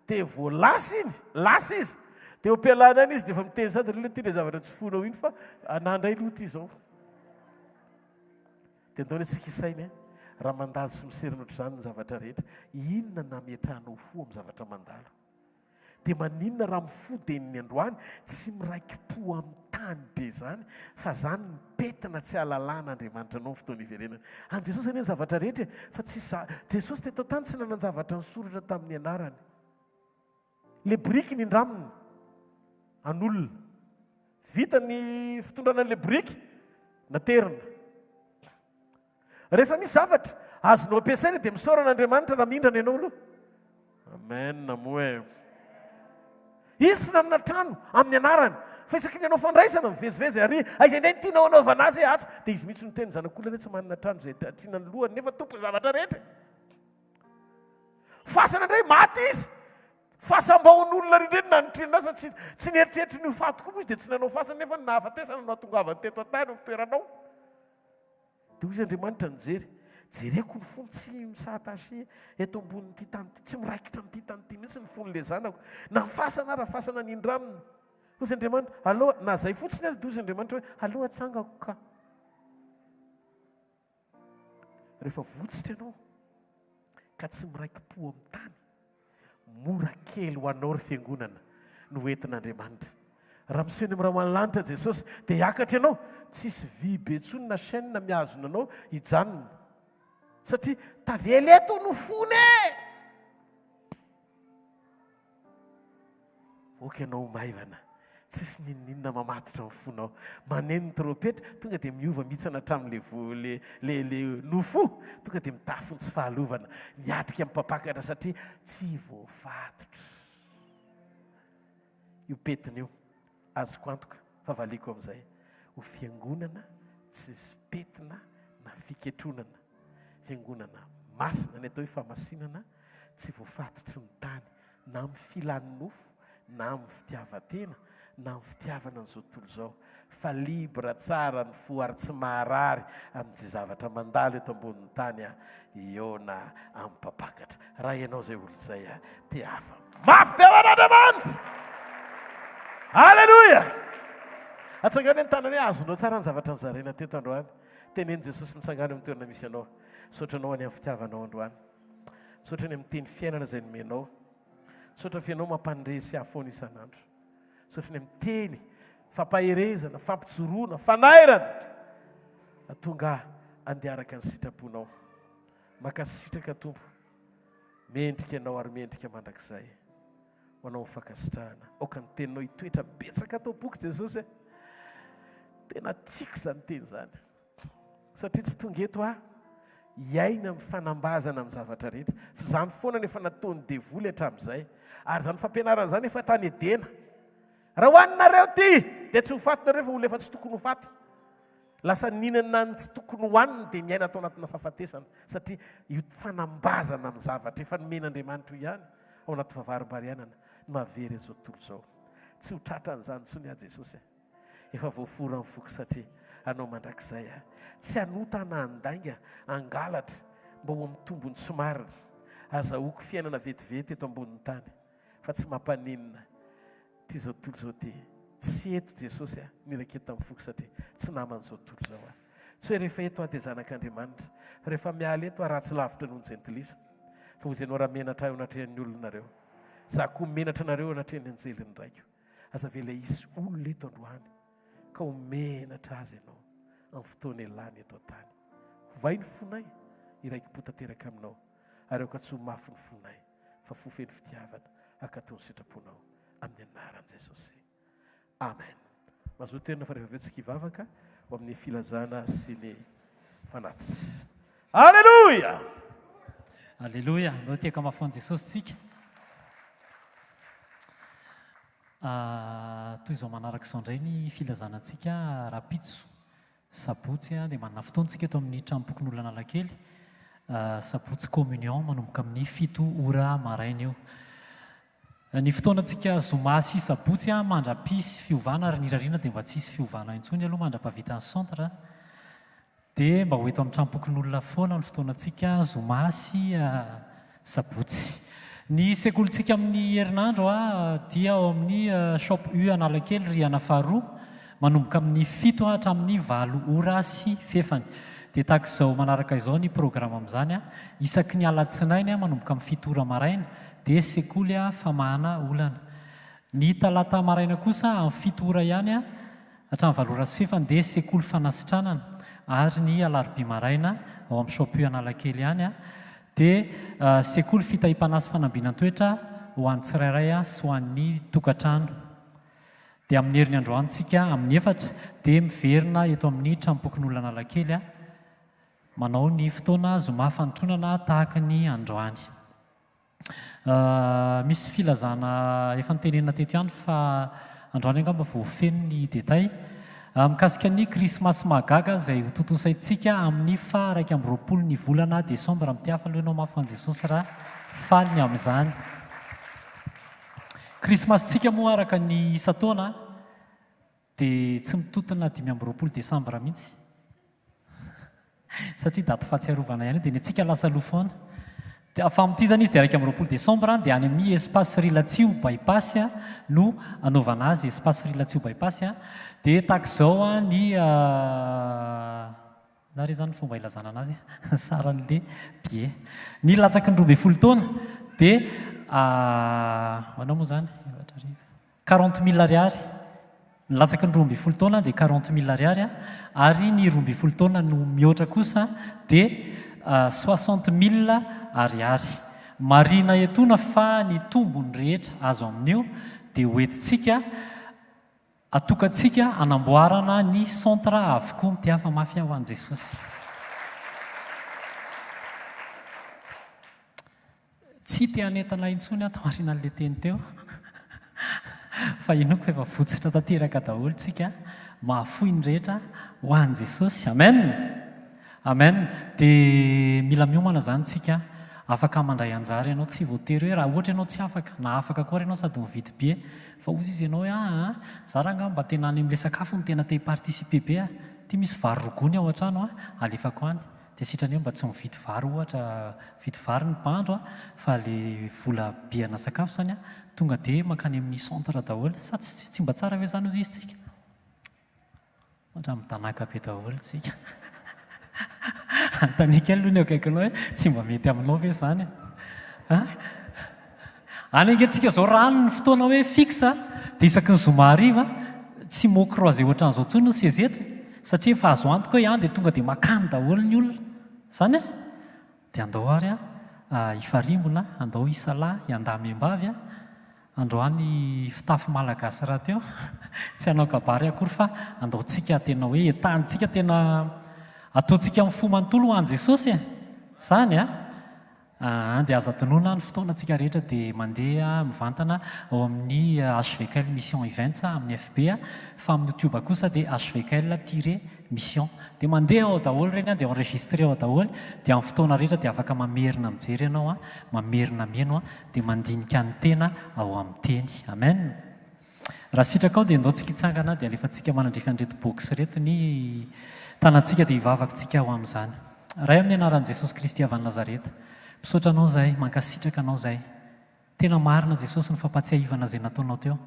dia vao lasa izy dia opialana any izy dia efa miteny sady le ty le zavatra tsy fonao iny fa anandray loty izao dia ndao le tsika isainy raha mandalo sy miserina ohatr' izany ny zavatra rehetra inona nametrahanao fo amin'ny zavatra mandalo dia maninona raha mifodeny androany tsy miraiki-po amin'ny tany be zany fa zany mipetina tsy ahalalana Andriamanitra anao fotoana iverenana any Jesosy any ny zavatra rehetra fa tsy Jesosy teto tany tsy nanan-javatra nysoratra tamin'ny anarany le briky ny indraminy an'olona vita ny fitondrana le briky naterina rehefa misy zavatra azonao ampiasaina dia misaoran'Andriamanitra raha mindrana ianao aloha amen moe izy sy nanana trano amin'ny anarany fa isaky ny anao fandraisana mivezivezy ary aiza indray ny tianao anaovana azy atso dia izy mihitsy noteny zanak'olona hoe tsy manana trano zay tiana ny lohany nefa tompo zavatra rehetra fasana indray maty izy fahasambaon'olona rindreny nanotrena azy fa tsy nieritreritry ny faty koa izy dia tsy nanao fasana nefa ny nahafatesana no ahatongavany teto antany amin'ny toeranao dia hoy izy Andriamanitra nijery jereko ny fony tsy misahatache eto ambonin'ity tany ty tsy miraikitra amin'ity tany ty mihitsy ny fon'le zanako na fasana raha fasana ny indraminy hoy izy Andriamanitra aloha na zay fotsiny azy dia hoy izy Andriamanitra hoe aloha atsangako ka rehefa votsitra ianao ka tsy miraiki-po amin'ny tany mora kely ho anao ry fiangonana no entin'Andriamanitra raha miseho ny raha malanitra Jesosy dia hiakatra ianao tsisy vy be tsony na chaîne mihazona anao hijanona satria tavela eto no fony oka ianao maivana tsisy nininina mamatotra amin'ny fonao maneno ny trompetra tonga dia miova mihitsana hatramin'le le nofo tonga dia mitafony tsy fahalovana miatrika amin'ny mpampankatra satria tsy voafatotra io petina io azoko antoka fa valiko amin'izay ho fiangonana tsisy petina na fiketronana fiangonana masina ny atao hoe famasinana tsy voafatotry ny tany na amin'ny filan'ny nofo na amin'ny fitiavan-tena na amin'ny fitiavana ny zao tontolo zao fa libra tsara ny fo ary tsy maharary amin'izay zavatra mandalo eto ambonin'ny tany eo na amin'ny mpampankatra raha ianao zay olo zay te hafa mafy fevan'Andriamanitra halleloia atsangany ny tanany hoe azonao tsara ny zavatra nyzaraina teto androany teneny Jesosy mitsangany amin'ny toerana misy anao saotranao any amin'ny fitiavanao androany saotrany amin'ny teny fiainana izay nomenao saotra fianao mampandresy afoana isan'andro saotrany amin'ny teny fampaherezana fampijoroana fanairana atonga andeha araka ny sitraponao makasitraka tompo mendrika ianao ary mendrika mandrakizay ho anao mifankasitrahana aoka ny teninao hitoetra betsaka atao boky Jesosy e. Tena tiako izany teny izany satria tsy tonga eto hiaina amin'ny fanambazana amin'ny zavatra rehetra fa izany foana nefa nataony devoly hatramin'izay ary izany fampianarana izany efa tany edena raha hoaninareo ty dia tsy hofatinareo fa olona efa tsy tokony ho faty lasa ninana ny tsy tokony hohaniny dia niaina atao anatina fahafatesana satria io fanambazana amin'ny zavatra efa nomen'Andriamanitra ihany ao anaty vavarim-barianana no mahavery izao tontolo izao tsy ho tratra an'izany intsony Jesosy efa voafora amin'ny foko satria anao mandrakizay tsy hanota anandainga angalatra mba ho amin'ny tombony somarina azahoako fiainana vetivety eto ambonin'ny tany fa tsy mampaninina ty izao tontolo izao ty tsy eto Jesosy niraka eto amin'ny foko satria tsy naman'izao tontolo izao tsy hoe rehefa eto dia zanak'Andriamanitra fa rehefa miala eto ratsy lavitra noho ny jentilisa fa hozy ianao raha menatra eo anatrehan'ny olonareo za koa menatra anareo anatrehan'ny anjeliny raiko aza vela isy olona eto androany ka homenatra azy ianao amin'ny fotoana elany eto an-tany vai ny fonay iraiki-po tanteraka aminao ary aoka tsy ho mafy ny fonay fa fofeny fitiavana akatony sitraponao amin'ny anaran'i Jesosy amen. Mazotenina fa rehefa aveo tsika hivavaka ho amin'ny filazana sy ny fanatitra. Alleluia. Alleluia. Andao tiaka mafon'i Jesosy tsika. Toy izao manaraka izao indray ny filazanantsika rapitso sabotsy dia manana fotoantsika eto amin'ny trampokon'olona Analakely sabotsy communion manomboka amin'ny 7 ora maraina io. Ny fotoanantsika Zoma sy sabotsy mandra-pisy fiovana ary nirariana dia mba tsisy fiovana intsony aloha mandra-pavita ny centre dia mba ho eto amin'ny trampokon'olona foana ny fotoanantsika Zoma sy sabotsy. Ny sekolontsika amin'ny herinandro dia ao amin'ny shop U Analakely riana faharoa manomboka amin'ny 7 hatramin'ny 9 ora sy fefany. Dia tahaka izao manaraka izao ny programa amin'izany isaky ny alatsinainy manomboka amin'ny 7 ora maraina dia sekoly famahana olana. Ny talata maraina kosa amin'ny 7 ora ihany hatramin'ny 9 ora sy fefany dia sekoly fanasitranana ary ny alarobia maraina ao amin'ny shop U Analakely ihany dia sekoly fitahi-panasy fanambinan-toetra ho an'ny tsirairay sy ho an'ny tokantrano. Dia amin'ny herin'ny androantsika amin'ny 4 dia miverina eto amin'ny trampokon'olona Analakely manao ny fotoana Zoma fanotronana tahaka ny androany. Misy filazana efa nitenenina teto ihany fa androany angamba vao feno ny detay mikasika ny krismasy magaga izay ho tontosaintsika amin'ny 20 ny volana desambra amin'ity afalo ianao mafon'i Jesosy raha faliny amin'izany. Krismasytsika moa araka ny isa-taona dia tsy mitotona 20 desambra mihitsy satria daty fahatsiarovana ihany dia ny antsika lasa lofoana. Dia fa amin'ity zany izy dia 20 desambra dia any amin'ny espace Rilatsio bypass no anaovana azy espace Rilatsio bypass dia tahaka izao ny na re zany fomba ilazana anazy saran'le bie ny latsaky ny 12 taona dia manao moa zany 40 000 ariary ny latsaky ny 12 taona dia 40 000 ariary ary ny 12 taona no mihoatra kosa dia 60 000 ariary. Marina etona fa ny tombony rehetra azo amin'io dia hoentintsika atokantsika anamboarana ny centre avokoa mitiafa mafy ho an'i Jesosy. Tsy te hanentana intsony atao aorian'ilay teny teo fa inoko efa votsitra tanteraka daholo tsika mahafoy ny rehetra ho an'i Jesosy. Amen. Amen. Dia mila miomana zany tsika afaka mandray anjara ianao tsy voatery hoe raha ohatra ianao tsy afaka na afaka koa ianao sady mividy be fa ozy izy ianao za raha nga mba tena any amin'ilay sakafo no tena te participer be ty misy vary rogony ao an-trano alefako any dia sitrany eo mba tsy mividy vary ohatra vidy vary ny mpahandro fa le vola biana sakafo zany tonga dia makany amin'ny centre daholo sa tsy mba tsara hoe zany ozy izy tsika ohatra mitanaka be daholo tsika antanika aloha ny akaikinao hoe tsy mba mety aminao ve zany any angentsika zao rano ny fotoana hoe fixe dia isaky ny Zoma hariva tsy mocroise ohatran'izao tsony ny sezeto satria efa azo antoka hoe dia tonga dia makany daholo ny olona zany dia andao ary ifarimona andao isalahy iandamiambavy a androany fitafy malagasy raha teo tsy hanao kabary akory fa andaotsika tena hoe etanitsika tena ataontsika amin'ny fo manontolo ho an' Jesosy e zany dia aza tonoana ny fotoanantsika rehetra dia mandeha mivantana ao amin'ny hvkl-mission events amin'ny FB fa amin'ny YouTube kosa dia hvkl-mission dia mandeha ao daholo reny dia enregistré ao daholo dia amin'ny fotoana rehetra dia afaka mamerina mijery ianao mamerina mieno dia mandinika ny tena ao amin'ny teny amen. Raha sitraka ao dia andaontsika hitsangana dia alefantsika manandrefy an'reto box reto ny tanantsika dia hivavakatsika ao amin'izany. Raha amin'ny anaran'i Jesosy Kristy avy any Nazareta, misaotra anao zahay, mankasitraka anao zahay. Tena marina Jesosy ny fampatsiahivana izay nataonao teo.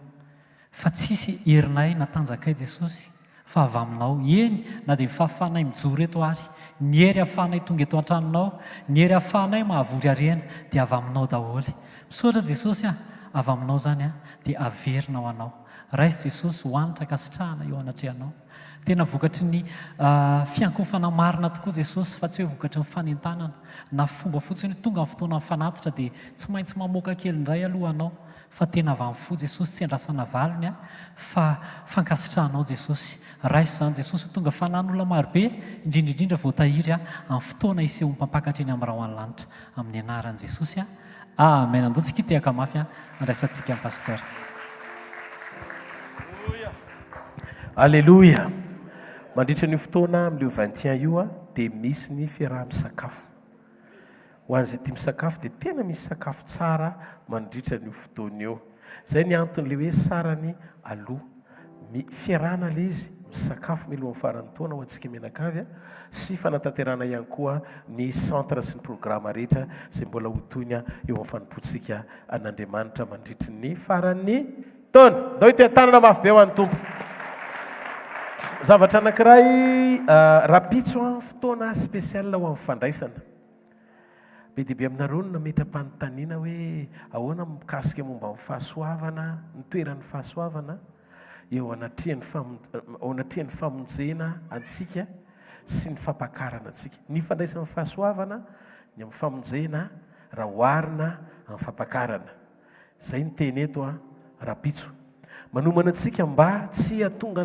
Fa tsisy herinay natanjakay Jesosy fa avy aminao. Eny, na dia mifahafanay mijoro eto ary, ny hery ahafanay tonga eto an-tranonao, ny hery ahafanay mahavory arena dia avy aminao daholy. Misaotra Jesosy avy aminao zany dia averinao anao. Raisy Jesosy hoanitra kasitrahana eo anatrehanao. Tena vokatry ny fiankofana marina tokoa Jesosy fa tsy hoe vokatry ny fanentanana na fomba fotsiny tonga amin'ny fotoana mifanatitra dia tsy maintsy mamoaka kely indray aloha anao fa tena avy amin'ny fo Jesosy tsy andrasana valiny fa fankasitrahanao Jesosy. Raiso zany Jesosy tonga fanan'olona marobe indrindraindrindra voatahiry amin'ny fotoana iseho mpampakatra eny amin'ny raha lanitra amin'ny anaran'i Jesosy amen. Andaontsika hitehaka mafy andraisantsika amin'ny pasteur. Alleluia. Mandritra ny fotoana amin'io 21 io dia misy ny fiaraha-misakafo. Ho an'izay tia misakafo dia tena misy sakafo tsara mandritra ny fotoana io. Izay ny anton'le hoe sarany aloha. Fiarahana le izy misakafo milohan'ny faran'ny taona ho antsika menakavy sy fanatanterana ihany koa ny centre sy ny programa rehetra izay mbola ho toyny eo amin'ny fanompoantsika an'Andriamanitra mandritra ny faran'ny taona. Ndao ity tanana mafy be ho an'ny tompo. Zavatra anankiray rapitso fotoana spesial ho amin'ny fandraisana. Be dia be aminareo no nametra-panontaniana hoe ahoana mikasika momba ny fahasoavana, ny toeran'ny fahasoavana eo anatrihan'ny famonjena antsika sy ny fampakarana antsika. Ny fandraisan'ny fahasoavana ny amin'ny famonjena raha oharina amin'ny fampakarana. Izay ny teny eto rapitso. Manomana antsika mba tsy hatonga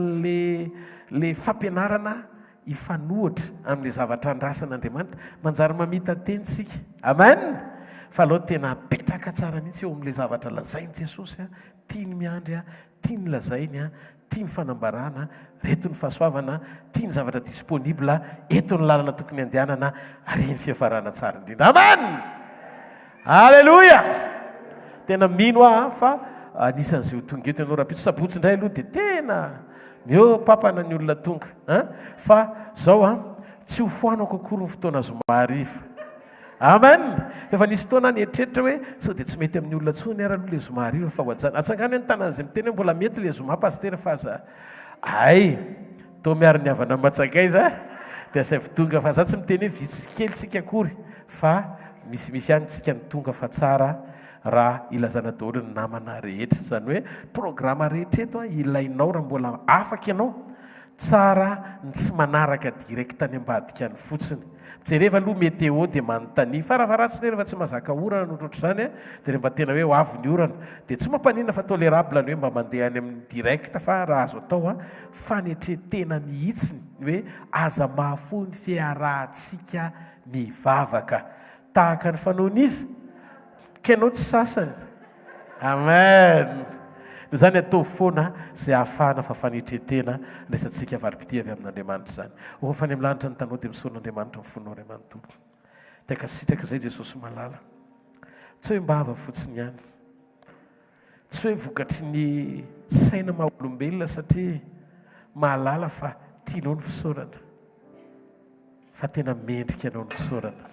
le fampianarana ifanohitra amin'ilay zavatra andrasan'Andriamanitra manjary mamita teny tsika. Amen. Fa aloha tena apetraka tsara mihitsy eo amin'ilay zavatra lazainy Jesosy tia ny miandry tia ny lazainy tia ny fanambarana reto ny fahasoavana tia ny zavatra disponible eto ny lalana tokony andehanana ary ny fiafarana tsara indrindra. Amen. Alleluia. Tena mino fa anisan'izay ho tonga eto ianao rapitso sabotsy indray aloha dia tena mio papana ny olona tonga fa zao tsy ho foanako akory ny fotoana Zoma ariva. Amen. Efa nisy fotoana nietreritra hoe sao dia tsy mety amin'ny olona tsony ara aloha le Zoma ariva fa hoajana atsangany hoe ny tanan'izay miteny hoe mbola mety le Zoma pasteur fa za ay to miary ny havana matsakay za dia zay tonga fa za tsy miteny hoe vitsikely tsika akory fa misimisy ihany tsika ny tonga fa tsara raha ilazana daholo ny namana rehetra. Zany hoe programa rehetra eto ilainao raha mbola afaka ianao tsara ny tsy manaraka direkta ny ambadika ny fotsiny. Jereva aloha météo dia manontany farafaratsy rehefa tsy mazaka orana notrotro izany dia rehefa tena hoe ho avy ny orana dia tsy mampanina fa tolérable ny hoe mba mandeha any amin'ny direkta fa raha azo atao fanetretena mihitsiny hoe aza mahafo ny fiarahantsika mivavaka tahaka ny fanaon'izy kenao tsy sasany. Amen. Noho izany atao foana izay ahafahana fa fanetretena resantsika varim-pity avy amin'Andriamanitra izany. Ho fany amin'ny lanitra ny tanao dia misaon'Andriamanitra mifonao ray manontolo. Tiaka sitraka izay Jesosy malala. Tsy hoe mbava fotsiny ihany. Tsy hoe vokatry ny saina maha-olombelona satria mahalala fa tianao ny fisaorana. Fa tena mendrika anao ny fisaorana.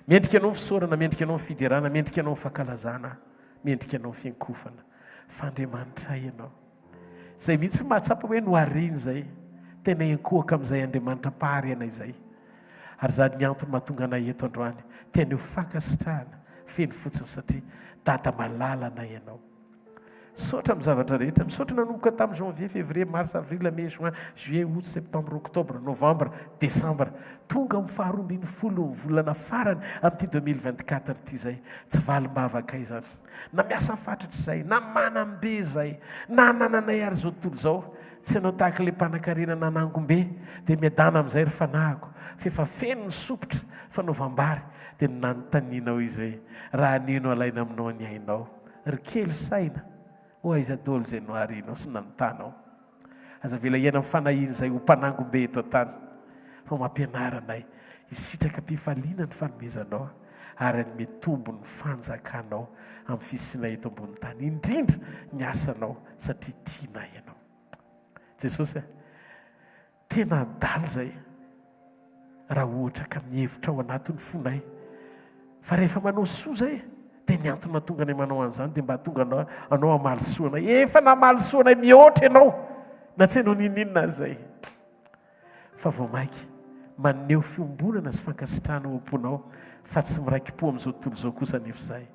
Mendrika anao ny fisaorana, mendrika anao ny fiderana, mendrika anao ny fankalazana, mendrika anao ny fiankofana. Fa Andriamanitra ianao. Izay mihitsy mahatsapa hoe nohariany izay. Tena iankohaka amin'izay Andriamanitra pahary anay izay. Ary zany ny antony mahatonga anay eto androany. Tena ho fankasitrahana, feno fotsiny satria dada malala anay ianao. misaotra amin'ny zavatra rehetra, misaotra nanomboka tamin'ny janvier février mars avril mai juin juillet août septembre octobre novembre décembre tonga amin'ny faharoambin'ny folo volana farany amin'ity 2024 ity zay tsy valim-bavaka izany na miasa fatratra izay na manambe zay na nananay ary zao tontolo zao tsy anao tahaka le mpanan-karena nanangom-be dia miadana amin'izay ry fanahiko fefa feno ny sopotra fanaovam-bary dia nanontanianao izy hoe raha nino alaina aminao ny ainao ry kely saina ho aiza dolo zay noarinao sy nanontanao aza vela iana amin'ny fanahiany izay ho mpanangom-be eto tany fa mampianaranay hisitraka mpifaliana ny fanomezanao ary anyme tombo ny fanjakanao amin'ny fisinay eto ambony tany indrindra ny asanao satria tiana ianao Jesosy tena adalo zay raha ohatra ka mihevitra ao anatin'ny fonay fa rehefa manao soa zay dia ny antony mahatonga anay manao an'izany dia mba hatonga anao hamaly soanay efa namaly soanay mihoatra ianao na tsy hainao nininona ary zay fa vao maiky maneho fiombonana sy fankasitrahana ao am-ponao fa tsy miraiki-po amin'izao tontolo izao kosa nefa izay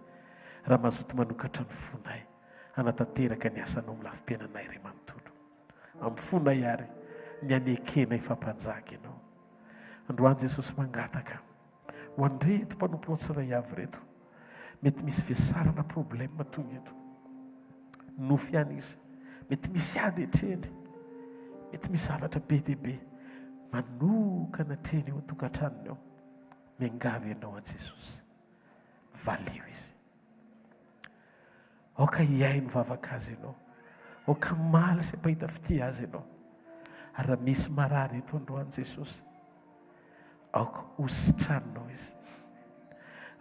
raha mazoto manokatra ny fonay hanatanteraka ny asanao amin'ny lafim-piainanay iray manontolo amin'ny fonay ary ny anekenay fampanjaka ianao androany Jesosy mangataka ho andreto mpanomponao tsiray avy reto mety misy fiasarana problème tonga eto nofy ihany izy mety misy ady hatreny mety misy zavatra be dia be manokana hatreny eo an-tokantranony ao miangavy ianao a Jesosy valio izy aoka hiaino vavaka azy ianao aoka maly sy ampahita fity azy ianao ary raha misy marary eto androany Jesosy aoka hositranonao izy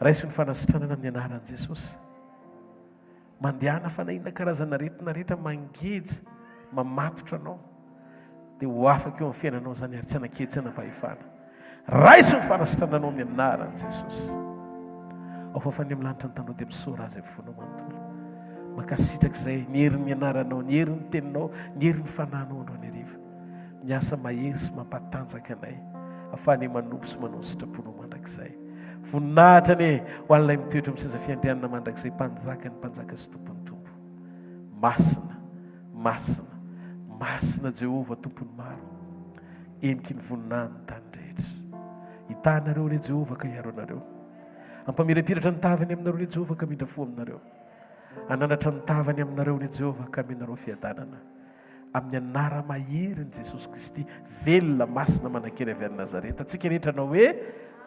raiso ny fanasitranana amin'ny anaran'i Jesosy mandehana fanahina karazana retina rehetra mangeja mamatotra anao dia ho afaka eo amin'ny fiainanao zany ary tsy anakely tsy anam-pahefana raiso ny fanasitrananao amin'ny anaran'i Jesosy ao fafany amin'ny lanitra ny tanao dia misaora azy amin'ny fonao manontolo makasitraka izay ny herin'ny anaranao ny herin'ny teninao ny herin'ny fanahinao andro any ariva miasa mahery sy mampatanjaka anay afahany manompo sy manao sitraponao mandrakizay voninahitra ny ho an'ilay mitoetra amin'ny seza fiandrianana mandrakizay mpanjaka ny mpanjaka sy tompony tompo masina masina masina Jehova tompony maro eniky ny voninahiny tany rehetra hitanareo re Jehova ka hiaro anareo ampamirapiratra ny tavany aminareo re Jehova ka mindra fo aminareo anandratra ny tavany aminareo re Jehova ka aminareo fiadanana amin'ny anara mahery ny Jesosy Kristy velona masina manan-kely avy any Nazareta atsika rehetra anao hoe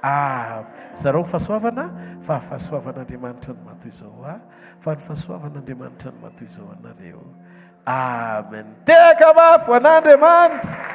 zareo fahasoavana fa fahasoavan'Andriamanitra ny matoy izao fa ny fahasoavan'Andriamanitra ny matoy izao anareo amen teka mafo an'Andriamanitra